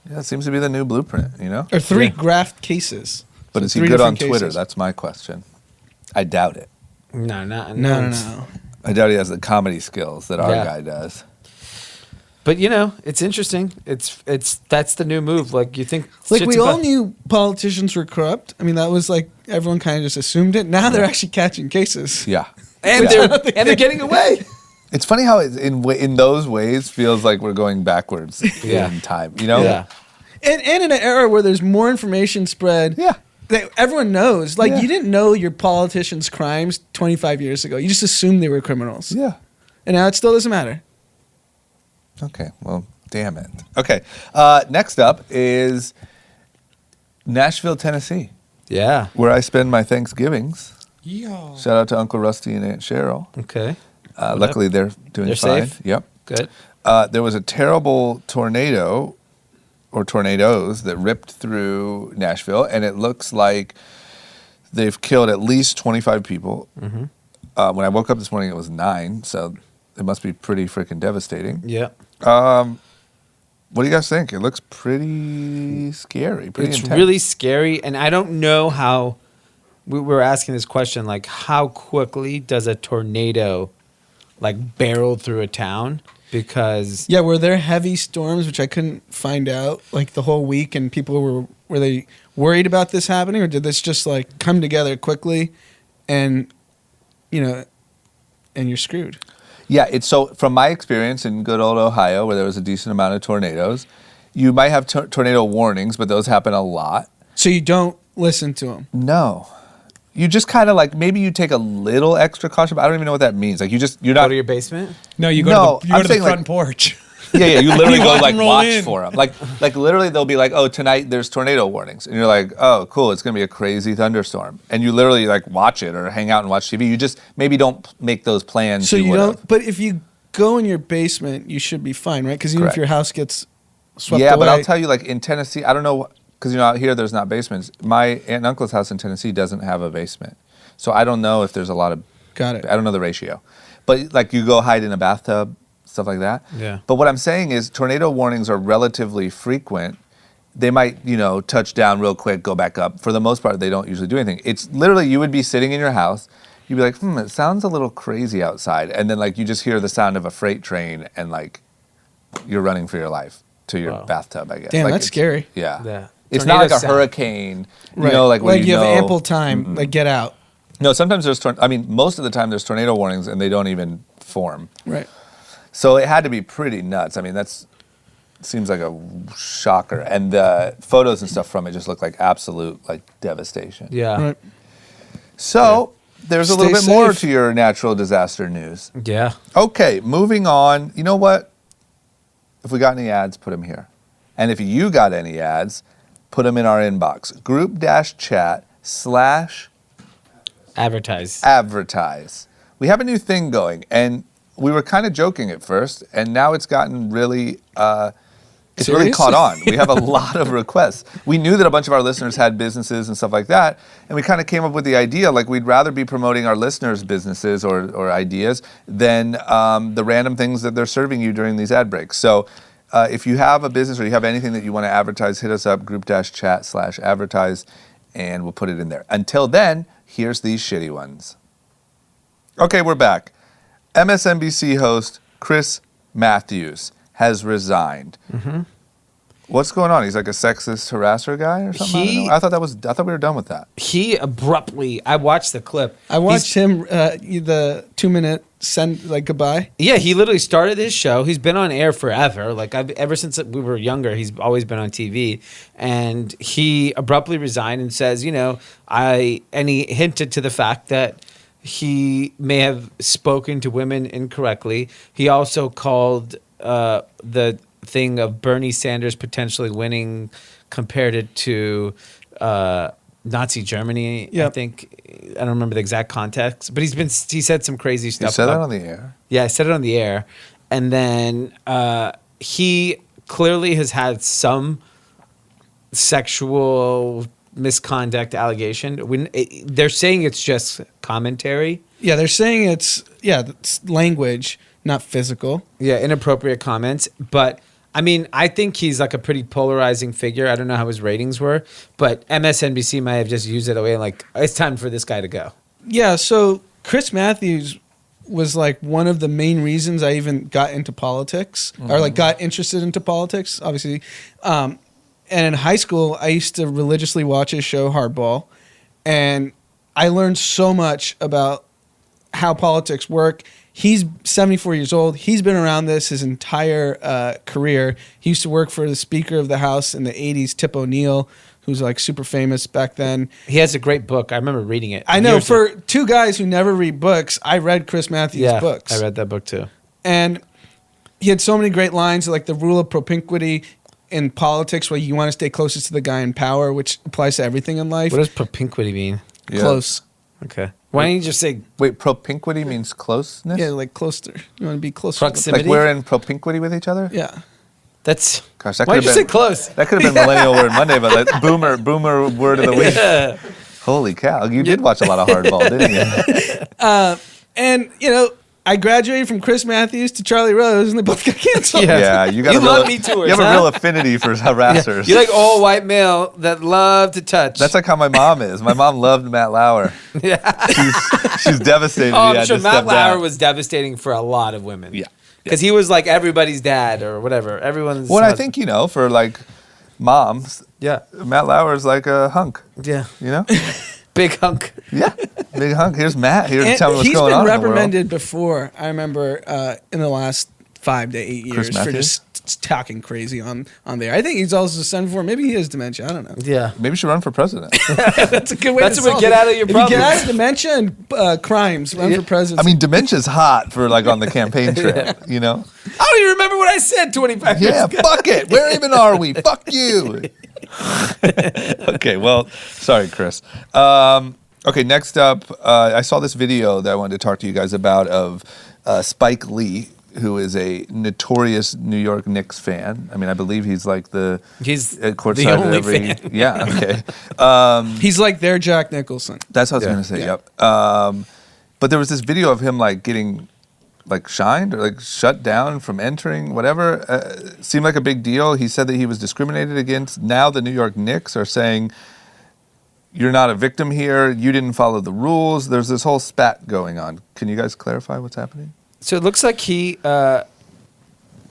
Yeah, it seems to be the new blueprint, you know? Or 3 graft cases. But So is he 3 good on different Twitter? cases. That's my question. I doubt it. No. No. I doubt he has the comedy skills that our Yeah. guy does. But you know, it's interesting. It's that's the new move. Like you think, Like, shit's we all about- knew politicians were corrupt. I mean, that was like, everyone kind of just assumed it. Now they're actually catching cases. Yeah. and they're getting away. It's funny how it, in those ways feels like we're going backwards in time, you know? Yeah. And in an era where there's more information spread. Yeah. That everyone knows. Like, Yeah. you didn't know your politicians' crimes 25 years ago. You just assumed they were criminals. Yeah. And now it still doesn't matter. Okay, well, damn it. Okay, next up is Nashville, Tennessee, Yeah. where I spend my Thanksgivings. Yeah. Shout out to Uncle Rusty and Aunt Cheryl. Okay. Luckily, they're doing They're fine. safe? Yep. Good. There was a terrible tornado or tornadoes that ripped through Nashville, and it looks like they've killed at least 25 people. When I woke up this morning, it was 9, so it must be pretty freaking devastating. Yeah. What do you guys think? It looks pretty scary, pretty It's intense. really scary, and I don't know how we were asking this question, like, how quickly does a tornado, like, barrel through a town? Because Yeah, were there heavy storms, which I couldn't find out, like the whole week, and people were they worried about this happening, or did this just like come together quickly, and and you're screwed? Yeah, it's so from my experience in good old Ohio, where there was a decent amount of tornadoes, you might have tornado warnings, but those happen a lot. So you don't listen to them. No. You just kind of like, maybe you take a little extra caution, but I don't even know what that means. Like you're not. go to your basement? No, you go No, to the, I'm front saying, like- porch. Yeah, you literally You go watch like them roll watch in. for them. Like literally they'll be like, oh, tonight there's tornado warnings. And you're like, oh, cool, it's going to be a crazy thunderstorm. And you literally like watch it or hang out and watch TV. You just maybe don't make those plans. So you would've. don't. But if you go in your basement, you should be fine, right? Because even Correct. if your house gets swept Yeah, away, but I'll tell you, like in Tennessee, I don't know, because out here there's not basements. My aunt and uncle's house in Tennessee doesn't have a basement. So I don't know if there's a lot of, Got it. I don't know the ratio. But like you go hide in a bathtub, stuff like that. Yeah. But what I'm saying is tornado warnings are relatively frequent. They might, touch down real quick, go back up. For the most part, they don't usually do anything. It's literally, you would be sitting in your house, you'd be like, it sounds a little crazy outside. And then like you just hear the sound of a freight train and like you're running for your life to your bathtub, I guess. Damn, Like, that's it's- scary. Yeah. Yeah. It's Tornado not like a sound. hurricane, Right. like where you have ample time, like get out. No, sometimes there's, most of the time there's tornado warnings and they don't even form. Right. So it had to be pretty nuts. I mean, seems like a shocker. And the photos and stuff from it just look like absolute like devastation. Yeah. Right. So there's a little Stay bit more safe. to your natural disaster news. Yeah. Okay, moving on. You know what? If we got any ads, put them here. And if you got any ads, put them in our inbox. Group-chat/advertise. We have a new thing going, and we were kind of joking at first, and now it's gotten really, it's really Serious? caught on. We have a lot of requests. We knew that a bunch of our listeners had businesses and stuff like that, and we kind of came up with the idea, like we'd rather be promoting our listeners' businesses or ideas than the random things that they're serving you during these ad breaks. So if you have a business or you have anything that you want to advertise, hit us up, group-chat/advertise, and we'll put it in there. Until then, here's these shitty ones. Okay, we're back. MSNBC host Chris Matthews has resigned. Mm-hmm. What's going on? He's like a sexist harasser guy or something? I don't know. I thought we were done with that. He abruptly, I watched the clip. I watched him the 2-minute send like goodbye. Yeah, he literally started his show. He's been on air forever. Like ever since we were younger, he's always been on TV. And he abruptly resigned and says, and he hinted to the fact that he may have spoken to women incorrectly. He also called the thing of Bernie Sanders potentially winning, compared it to Nazi Germany. Yep. I think I don't remember the exact context, but he said some crazy stuff. You said that about- on the air? Yeah, I said it on the air, and then he clearly has had some sexual misconduct allegation. They're saying it's just commentary. Yeah, they're saying it's language, not physical. Yeah, inappropriate comments. But I mean, I think he's like a pretty polarizing figure. I don't know how his ratings were, but MSNBC might have just used it away and like, it's time for this guy to go. Yeah, so Chris Matthews was like one of the main reasons I even got into politics or like got interested into politics, obviously. And in high school, I used to religiously watch his show Hardball, and I learned so much about how politics work. He's 74 years old. He's been around this his entire career. He used to work for the Speaker of the House in the 80s, Tip O'Neill, who's like super famous back then. He has a great book. I remember reading it. I know, years ago. for two guys who never read books, I read Chris Matthews' books. I read that book too. And he had so many great lines, like the rule of propinquity in politics, where you want to stay closest to the guy in power, which applies to everything in life. What does propinquity mean? Yeah. Close. Okay. Why don't you just say Wait, propinquity means closeness? Yeah, like closer. You want to be closer. Proximity? Like we're in propinquity with each other? Yeah. that's? Gosh, that Why could did you have say been close? That could have been Millennial Word Monday, but like, boomer word of the week. Holy cow! You did watch a lot of Hardball, didn't you? And, I graduated from Chris Matthews to Charlie Rose, and they both got canceled. Yeah, you got You a real, love Me Tours, You have a huh? real affinity for harassers. You're like all white male that love to touch. That's like how my mom is. My mom loved Matt Lauer. yeah. She's devastated. Oh, he I'm had sure to Matt step Lauer down. was devastating for a lot of women. Yeah. Because he was like everybody's dad or whatever. Everyone's. Well, I think for like moms, Yeah. Matt Lauer's like a hunk. Yeah. You know? Big hunk. Yeah, big hunk. Here's Matt. Here to And tell me what's he's going been on in the world. reprimanded before. I remember in the last 5 to 8 Chris years for Matthews? just talking crazy on there. I think he's also 74. Maybe he has dementia. I don't know. Yeah. Maybe you should run for president. That's a good way. That's to a way to solve get it. out of your If you get problems. out of dementia and crimes, run for president. I mean, dementia's hot for like on the campaign trail, you know? I don't even remember what I said 25 years Yeah, ago. fuck it. Where even are we? Fuck you. Okay, well, sorry, Chris. Okay, next up, I saw this video that I wanted to talk to you guys about of Spike Lee, who is a notorious New York Knicks fan. I mean, I believe he's like He's courtside the at only every. fan. Yeah, okay. he's like their Jack Nicholson. That's what I was Yeah. going to say. Yeah. Yep. But there was this video of him like getting like shined or like shut down from entering, whatever. Seemed like a big deal. He said that he was discriminated against. Now the New York Knicks are saying, you're not a victim here. You didn't follow the rules. There's this whole spat going on. Can you guys clarify what's happening? So it looks like he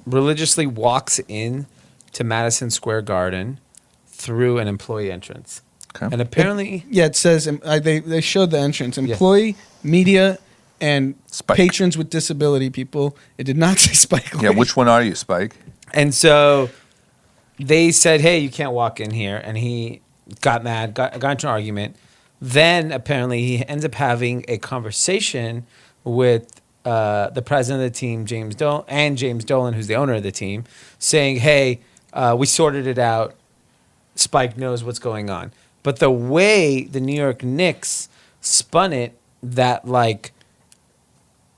religiously walks in to Madison Square Garden through an employee entrance. Okay. And apparently, Yeah, it says they showed the entrance: employee, media, and Spike. patrons with disability people. It did not say Spike Lee. Yeah, which one are you, Spike? and so they said, "Hey, you can't walk in here," and he got mad, got into an argument. Then apparently he ends up having a conversation with the president of the team, James Dolan, who's the owner of the team, saying, "Hey, we sorted it out. Spike knows what's going on." But the way the New York Knicks spun it, that like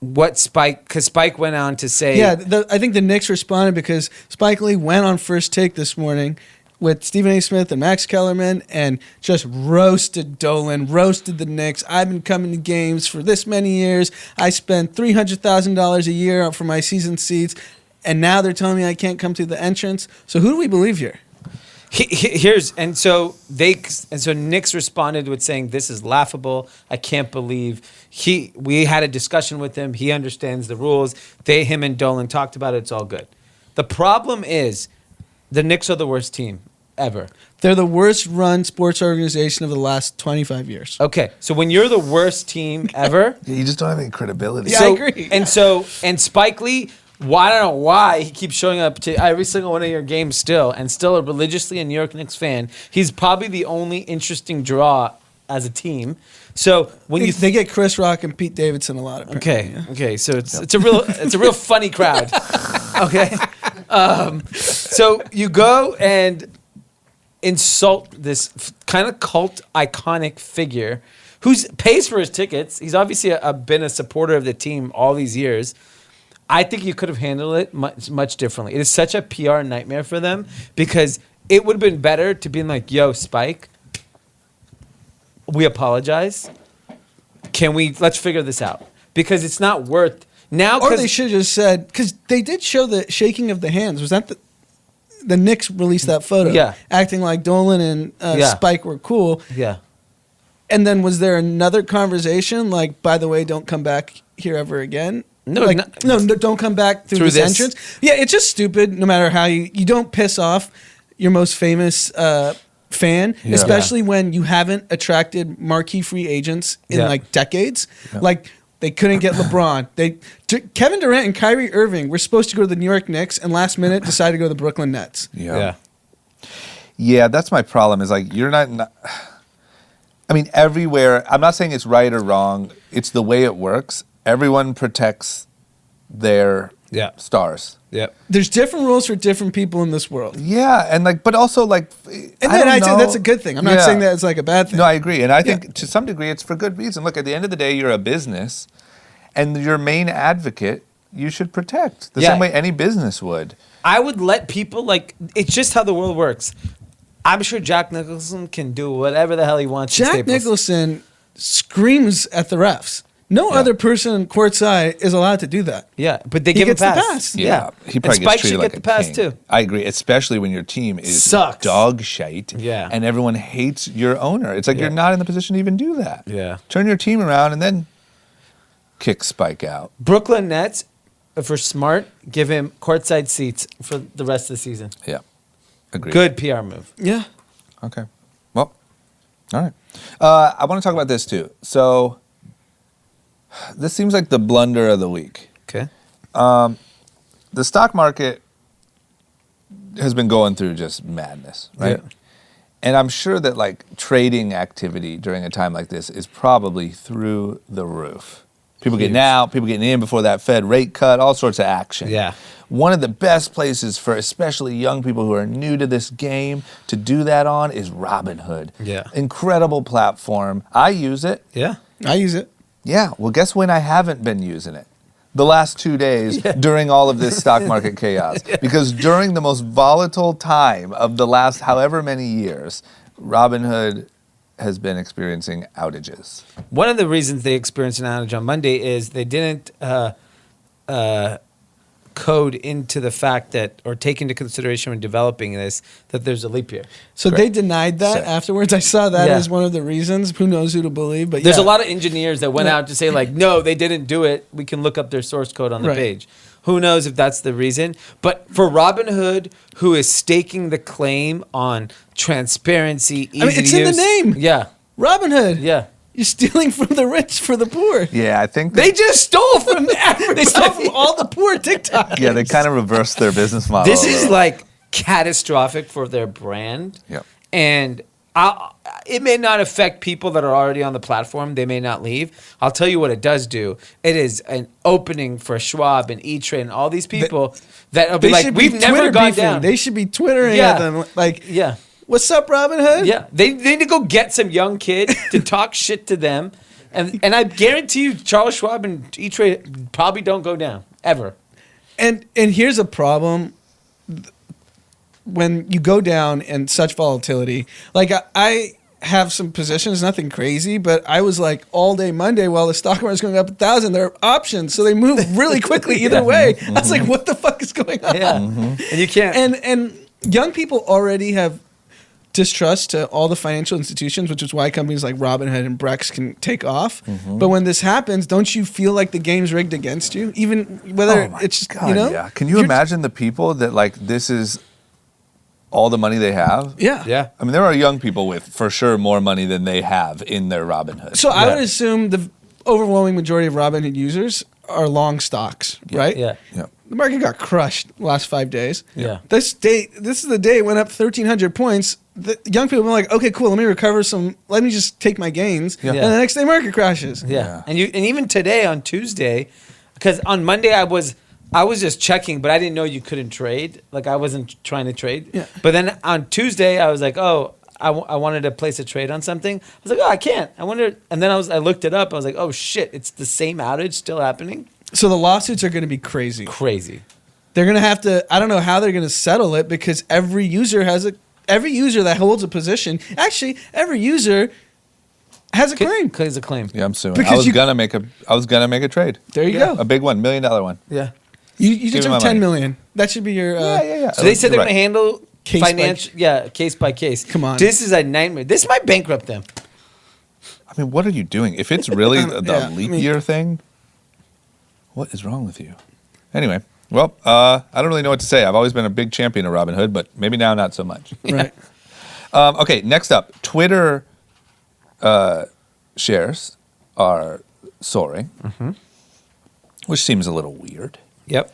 what Spike, because Spike went on to say, Yeah, I think the Knicks responded because Spike Lee went on First Take this morning with Stephen A. Smith and Max Kellerman and just roasted Dolan, roasted the Knicks. I've been coming to games for this many years. I spent $300,000 a year for my season seats, and now they're telling me I can't come through the entrance. So who do we believe here? so Knicks responded with saying, "This is laughable. I can't believe we had a discussion with him. He understands the rules. Him and Dolan talked about it. It's all good." The problem is, the Knicks are the worst team ever. They're the worst run sports organization of the last 25 years. Okay, so when you're the worst team ever, You just don't have any credibility. Yeah, I agree. And Spike Lee, I don't know why he keeps showing up to every single one of your games still, and still a religiously a New York Knicks fan. He's probably the only interesting draw as a team. So when you They get Chris Rock and Pete Davidson a lot. Apparently. okay, so it's a real funny crowd. Okay, so you go and insult this kind of cult iconic figure who pays for his tickets. He's obviously been a supporter of the team all these years. I think you could have handled it much differently. It is such a PR nightmare for them because it would have been better to be like, "Yo, Spike, we apologize. Let's figure this out." Because it's not worth now. Or they should have just said, because they did show the shaking of the hands. Was that the Knicks released that photo? Yeah. Acting like Dolan and Yeah. Spike were cool. Yeah. And then was there another conversation like, by the way, don't come back here ever again? No, like, no, don't come back through this entrance. Yeah, it's just stupid. No matter how you don't piss off your most famous fan, Yeah. especially when you haven't attracted marquee free agents in Yeah. like decades. Yeah. Like they couldn't get LeBron. Kevin Durant and Kyrie Irving were supposed to go to the New York Knicks, and last minute decided to go to the Brooklyn Nets. Yeah, that's my problem. Is like you're not. I mean, everywhere. I'm not saying it's right or wrong. It's the way it works. Everyone protects their stars. Yep. There's different rules for different people in this world. Yeah, and like, but also like, And then I'd say that's a good thing. I'm not saying that it's like a bad thing. No, I agree, and I think to some degree it's for good reason. Look, at the end of the day, you're a business, and your main advocate you should protect the same way any business would. I would let people it's just how the world works. I'm sure Jack Nicholson can do whatever the hell he wants. at Jack Staples. Nicholson screams at the refs. No other person courtside is allowed to do that. Yeah, but they He give him gets the pass. pass. Yeah. He probably And gets Spike treated should like get a the pass king. too. I agree, especially when your team is Sucks. dog shite. Yeah. And everyone hates your owner. It's like Yeah. you're not in the position to even do that. Yeah. Turn your team around and then kick Spike out. Brooklyn Nets, if we're smart, give him courtside seats for the rest of the season. Yeah. Agreed. Good PR move. Yeah. Okay. Well, all right. I want to talk about this too. So this seems like the blunder of the week. Okay. The stock market has been going through just madness, right? Yeah. And I'm sure that like trading activity during a time like this is probably through the roof. People getting out, people getting in before that Fed rate cut, all sorts of action. Yeah. One of the best places for especially young people who are new to this game to do that on is Robinhood. Yeah. Incredible platform. I use it. Yeah. I use it. Yeah. Well, guess when I haven't been using it? The last 2 days during all of this stock market chaos. Because during the most volatile time of the last however many years, Robinhood has been experiencing outages. One of the reasons they experienced an outage on Monday is they didn't code into the fact that, or take into consideration when developing this, that there's a leap year. So they denied that Sick. afterwards. I saw that Yeah. as one of the reasons. Who knows who to believe? But There's yeah. a lot of engineers that went out to say like, no, they didn't do it. We can look up their source code on the Right. page. Who knows if that's the reason? But for Robinhood, who is staking the claim on transparency, easy it's to in the use- name. Yeah, Robin Hood. yeah. You're stealing from the rich for the poor. Yeah, I think They just stole from everybody. They stole from all the poor TikTok. yeah, they kind of reversed their business model. This a is little. like catastrophic for their brand. Yep. And it may not affect people that are already on the platform. They may not leave. I'll tell you what it does do. It is an opening for Schwab and E-Trade and all these people that'll be They like, should be we've never Twitter gone beefing. down. They should be Twittering Yeah. at them like, Yeah. what's up, Robin Hood? Yeah. They need to go get some young kid to talk shit to them. And I guarantee you, Charles Schwab and E-Trade probably don't go down, ever. And here's a problem when you go down in such volatility. Like I have some positions, nothing crazy, but I was like all day Monday while the stock market's going up 1,000. There are options, so they move really quickly either way. I was like, what the fuck is going on? Yeah. And you can't. And young people already have distrust to all the financial institutions, which is why companies like Robinhood and Brex can take off. But when this happens, don't you feel like the game's rigged against you? Even whether Oh my it's God, you know, yeah. Can you You're- imagine the people that like this is all the money they have? Yeah, Yeah. I mean, there are young people with for sure more money than they have in their Robinhood. So I Yeah. would assume the overwhelming majority of Robinhood users are long stocks, right? Yeah. yeah. The market got crushed the last 5 days. Yeah. This is the day it went up 1,300 points. The young people were like, okay, cool, let me recover some. Let me just take my gains. Yeah. And the next day, market crashes. Yeah. And even today on Tuesday, because on Monday I was just checking, but I didn't know you couldn't trade. Like I wasn't trying to trade. Yeah. But then on Tuesday I was like, oh, I wanted to place a trade on something. I was like, oh, I can't. I wonder. And then I looked it up. I was like, oh shit, it's the same outage still happening. So the lawsuits are going to be crazy. Crazy. They're going to have to, I don't know how they're going to settle it because every user that holds a position, actually, every user has a claim. Claims a claim. Yeah, I'm suing. Because I was you- gonna make a trade. There you Yeah. go. A big one, $1 million one. Yeah. You Give just me my took 10 money. million. That should be your. So they said they're Right. going to handle Case by- financial, case by case. Come on. This is a nightmare. This might bankrupt them. I mean, what are you doing? If it's really the Yeah, leap I mean- year thing, what is wrong with you? Anyway, well, I don't really know what to say. I've always been a big champion of Robinhood, but maybe now not so much. Right. Okay, next up, Twitter shares are soaring, which seems a little weird. Yep.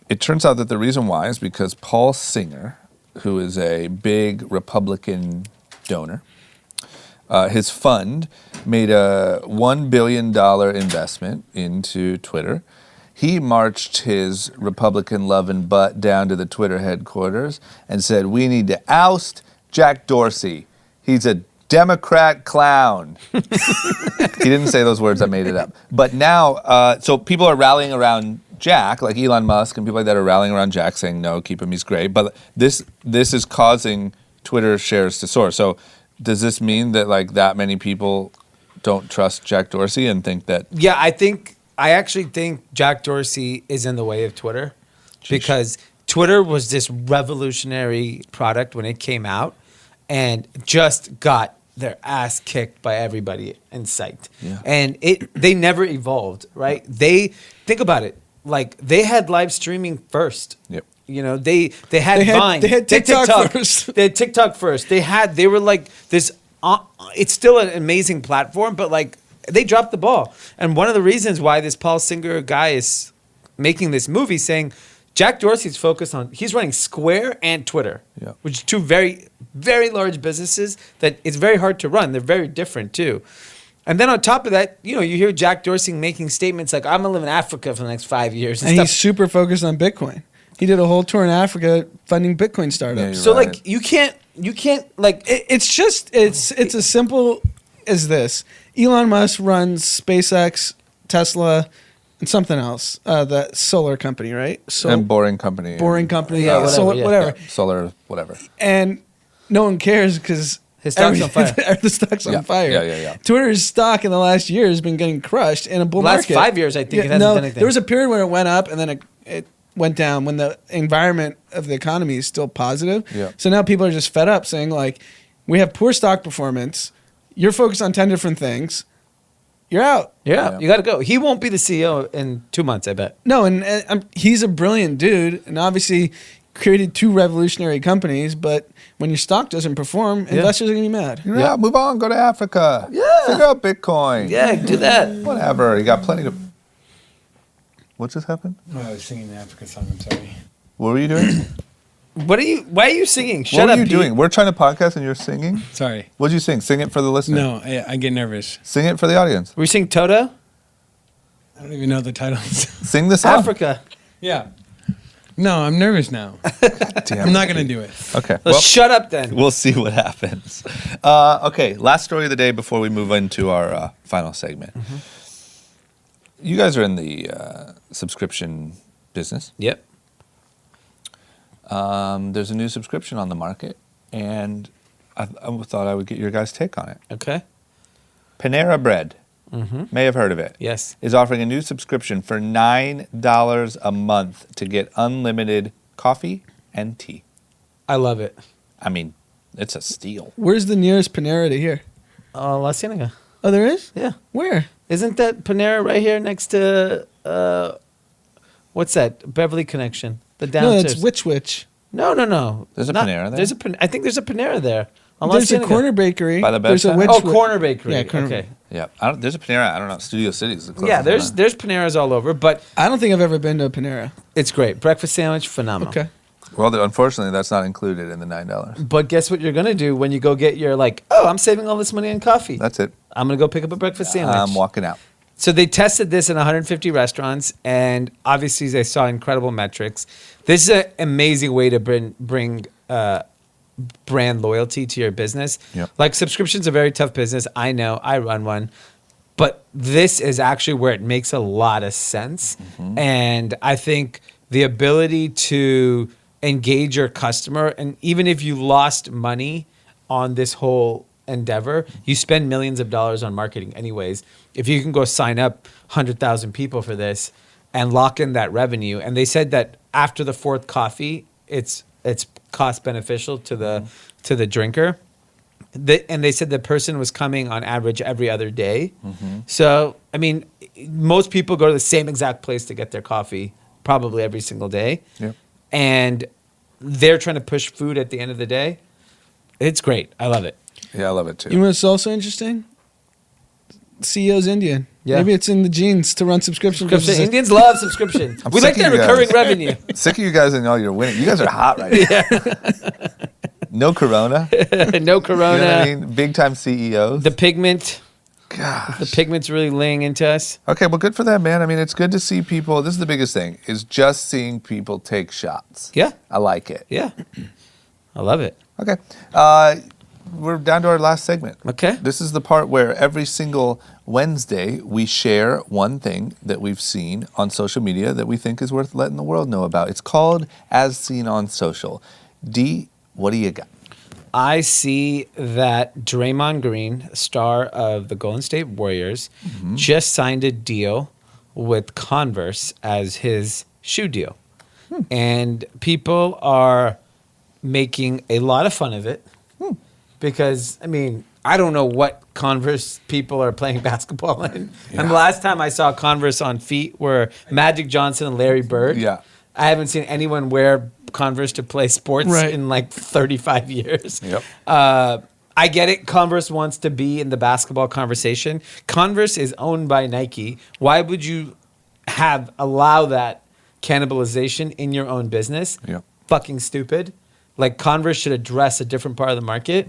It turns out that the reason why is because Paul Singer, who is a big Republican donor, his fund made a $1 billion investment into Twitter. He marched his Republican loving butt down to the Twitter headquarters and said, we need to oust Jack Dorsey. He's a Democrat clown. He didn't say those words, I made it up. But now, so people are rallying around Jack, like Elon Musk and people like that are rallying around Jack saying, no, keep him, he's great. But this is causing Twitter shares to soar. So does this mean that like that many people don't trust Jack Dorsey and think that Yeah, I actually think Jack Dorsey is in the way of Twitter because Twitter was this revolutionary product when it came out and just got their ass kicked by everybody in sight. Yeah. And they never evolved, right? They think about it. Like they had live streaming first. Yep. You know, they had Vine. They had TikTok first. They had TikTok first. They were like this it's still an amazing platform, but like they dropped the ball. And one of the reasons why this Paul Singer guy is making this movie saying Jack Dorsey's focused on, he's running Square and Twitter, Yeah. which are two very, very large businesses that it's very hard to run. They're very different too. And then on top of that, you know, you hear Jack Dorsey making statements like, I'm going to live in Africa for the next 5 years. And he's super focused on Bitcoin. He did a whole tour in Africa funding Bitcoin startups. Yeah, So right. like you can't like It's as simple as this. Elon Musk runs SpaceX, Tesla, and something else. That solar company, right? and boring company. company. Yeah, Yeah, whatever, yeah. whatever. Yeah, solar, whatever. And no one cares because His stock's on fire. The stock's Yeah, on fire. yeah. Twitter's stock in the last year has been getting crushed in a bull Last market. 5 years, I think it hasn't done anything. There was a period when it went up and then it went down when the environment of the economy is still positive. Yeah. So now people are just fed up saying like, we have poor stock performance. You're focused on 10 different things. You're out. Yeah, Yeah. you got to go. He won't be the CEO in 2 months, I bet. No, and he's a brilliant dude, and obviously created two revolutionary companies. But when your stock doesn't perform, investors are gonna be mad. Yeah, move on. Go to Africa. Yeah. Figure out Bitcoin. Yeah, do that. Whatever. You got plenty to. What just happened? Oh, I was singing the Africa song. I'm sorry. What were you doing? Why are you singing? Shut what up, were you Pete. doing? We're trying to podcast and you're singing. Sorry. What'd you sing? Sing it for the listener. No, I get nervous. Sing it for the audience. Were you singing Toto? I don't even know the titles. Sing the song. Africa. Yeah. No, I'm nervous now. Damn. I'm not going to do it. Okay. Well, shut up then. We'll see what happens. Okay, last story of the day before we move into our final segment. Mm-hmm. You guys are in the subscription business. Yep. There's a new subscription on the market, and I thought I would get your guys' take on it. Okay. Panera Bread, may have heard of it. Yes. Is offering a new subscription for $9 a month to get unlimited coffee and tea. I love it. I mean, it's a steal. Where's the nearest Panera to here? La Cienega. Oh, there is? Yeah. Where? Isn't that Panera right here next to what's that? Beverly Connection. The No, downstairs. that's Witch. No. There's a Panera there? There's I think there's a Panera there. On La There's a Cienega. corner bakery. By the There's a bedside? Witch. Oh, Corner Bakery. Yeah, Corner Okay. Yeah, there's a Panera. I don't know. Studio City is the closest. Yeah, one. there's Paneras all over, but I don't think I've ever been to a Panera. it's great. Breakfast sandwich, phenomenal. Okay. Well, unfortunately, that's not included in the $9. But guess what you're gonna do when you go get your I'm saving all this money on coffee. That's it. I'm gonna go pick up a breakfast sandwich. I'm walking out. So they tested this in 150 restaurants, and obviously they saw incredible metrics. This is an amazing way to bring brand loyalty to your business. Yep. Like subscription's a very tough business. I know. I run one. But this is actually where it makes a lot of sense. And I think the ability to engage your customer, and even if you lost money on this whole endeavor, you spend millions of dollars on marketing anyways. If you can go sign up 100,000 people for this and lock in that revenue, and they said that after the fourth coffee, it's cost beneficial to the drinker. And they said the person was coming on average every other day. So, I mean, most people go to the same exact place to get their coffee probably every single day. Yep. And they're trying to push food at the end of the day. It's great. I love it. Yeah, I love it too. You know what's also interesting? CEO's Indian. Yeah. Maybe it's in the genes to run subscription businesses. Indians love subscription. I'm We like sick that of you guys. recurring revenue. Sick of you guys and all your winning. You guys are hot right now. No Corona. No Corona. You know what I mean? Big time CEOs. The pigment. Gosh. The pigment's really laying into us. Okay, well, good for them, man. I mean, it's good to see people. This is the biggest thing, is just seeing people take shots. Yeah. I like it. Yeah. I love it. Okay. We're down to our last segment. Okay. This is the part where every single Wednesday we share one thing that we've seen on social media that we think is worth letting the world know about. It's called As Seen on Social. Dee, what do you got? I see that Draymond Green, star of the Golden State Warriors, just signed a deal with Converse as his shoe deal. And people are making a lot of fun of it because, I mean, I don't know what Converse people are playing basketball in. Yeah. And the last time I saw Converse on feet were Magic Johnson and Larry Bird. Yeah. I haven't seen anyone wear Converse to play sports Right. in like 35 years. Yep. I get it. Converse wants to be in the basketball conversation. Converse is owned by Nike. Why would you allow that cannibalization in your own business? Yep. Fucking stupid. Like Converse should address a different part of the market.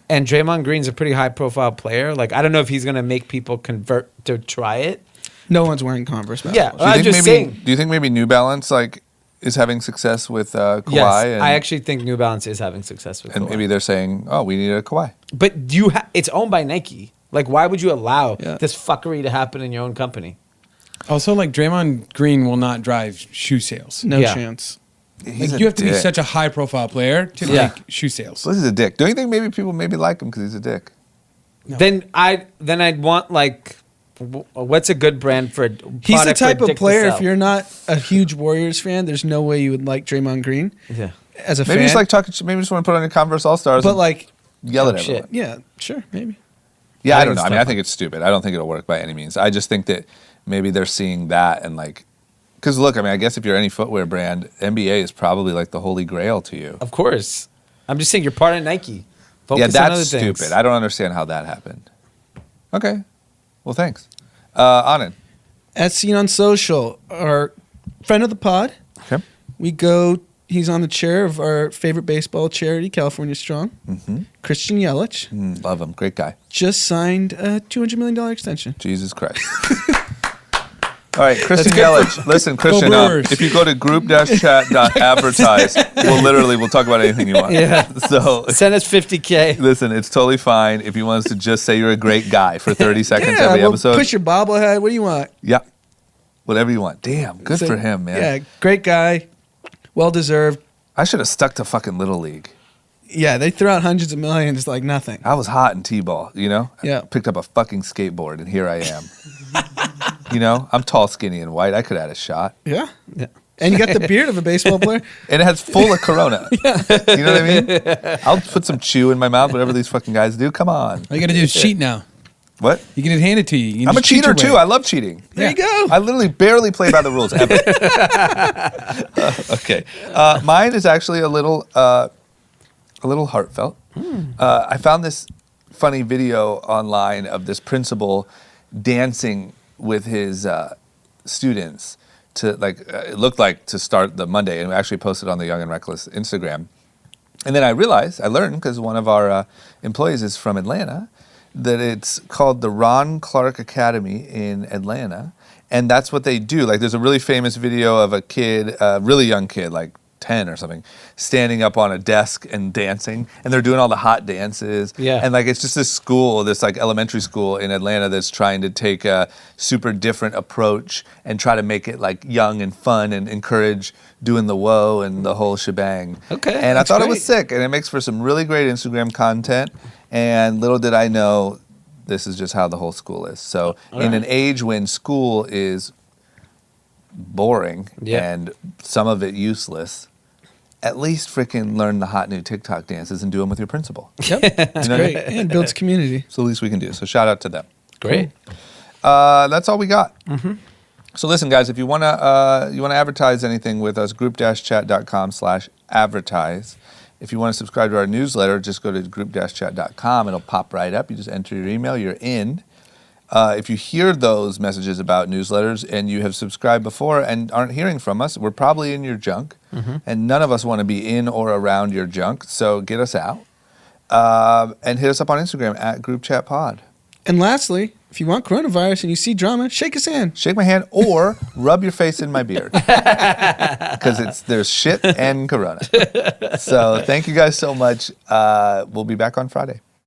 And Draymond Green's a pretty high profile player. Like I don't know if he's gonna make people convert to try it. No one's wearing Converse. Yeah, basketball I'm Do you just think maybe, saying. do you think maybe New Balance like is having success with Kawhi? Yes, and, I actually think New Balance is having success with and Kawhi. maybe they're saying, oh, we need a Kawhi. But it's owned by Nike. Like, why would you allow Yeah. this fuckery to happen in your own company? Also, like Draymond Green will not drive shoe sales. No Yeah. chance. He's Like a you have to be dick. such a high profile player to Yeah. make shoe sales. Well, he's a dick. Don't you think maybe people maybe like him because he's a dick? No. Then I'd want like, what's a good brand for a product He's the for a type of dick to player. sell? If you're not a huge Warriors fan, there's no way you would like Draymond Green Yeah. as a Maybe fan. just like talking. Maybe just want to put on your Converse All Stars. but and like, yell at talk everyone. shit. yeah, sure, maybe. Yeah, I I think don't know. it's I mean, I tough. think it's stupid. I don't think it'll work by any means. I just think that maybe they're seeing that and like, because look, I mean, I guess if you're any footwear brand, NBA is probably like the holy grail to you. Of course. I'm just saying you're part of Nike. Focus Yeah, on that's other things. stupid. I don't understand how that happened. Okay, well, thanks, Anand. As seen on social, our friend of the pod, Okay. he's on the chair of our favorite baseball charity, California Strong. Christian Yelich Love him. Great guy. just signed a $200 million extension. Jesus Christ. All right, Christian Yelich. Listen, Christian, Brewers. if you go to group-chat.advertise, we'll talk about anything you want. Yeah. So, Send us $50K. listen, it's totally fine if you want us to just say you're a great guy for 30 seconds Yeah, every we'll episode. push your bobblehead. What do you want? Yeah. Whatever you want. Damn, good So, for him, man. Yeah, great guy. Well deserved. I should have stuck to fucking Little League. Yeah, they threw out hundreds of millions like nothing. I was hot in T-ball, you know? Yeah. I picked up a fucking skateboard, and here I am. You know? I'm tall, skinny, and white. I could have had a shot. Yeah. And you got the beard of a baseball player. And it has full of Corona. You know what I mean? I'll put some chew in my mouth, whatever these fucking guys do. Come on. All you got to do is cheat now. What? You get it handed to you. You I'm a just cheat cheater, your too. way. I love cheating. There you go. I literally barely play by the rules ever. Okay. Mine is actually a little heartfelt. I found this funny video online of this principal dancing with his students to it looked like to start the Monday, and we actually posted on the Young and Reckless Instagram. And then I learned because one of our employees is from Atlanta, that it's called the Ron Clark Academy in Atlanta. And that's what they do. Like there's a really famous video of a kid, a really young kid, like 10 or something, standing up on a desk and dancing. And they're doing all the hot dances. Yeah. And like it's just this school, this like elementary school in Atlanta that's trying to take a super different approach and try to make it like young and fun and encourage doing the whoa and the whole shebang. Okay, And I that's thought it great. was sick. And it makes for some really great Instagram content. And little did I know, this is just how the whole school is. So in an age when school is boring Yeah. and some of it useless, at least freaking learn the hot new TikTok dances and do them with your principal. Yep. That's great. And builds community. So the least we can do. So shout out to them. Great. That's all we got. So listen, guys, if you wanna advertise anything with us, group-chat.com/advertise. If you want to subscribe to our newsletter, just go to group-chat.com. It'll pop right up. You just enter your email. You're in. If you hear those messages about newsletters and you have subscribed before and aren't hearing from us, we're probably in your junk. And none of us want to be in or around your junk. So get us out. And hit us up on Instagram at GroupChatPod. And lastly, if you want coronavirus and you see drama, shake his hand. Shake my hand or rub your face in my beard. Because there's shit and corona. So thank you guys so much. We'll be back on Friday.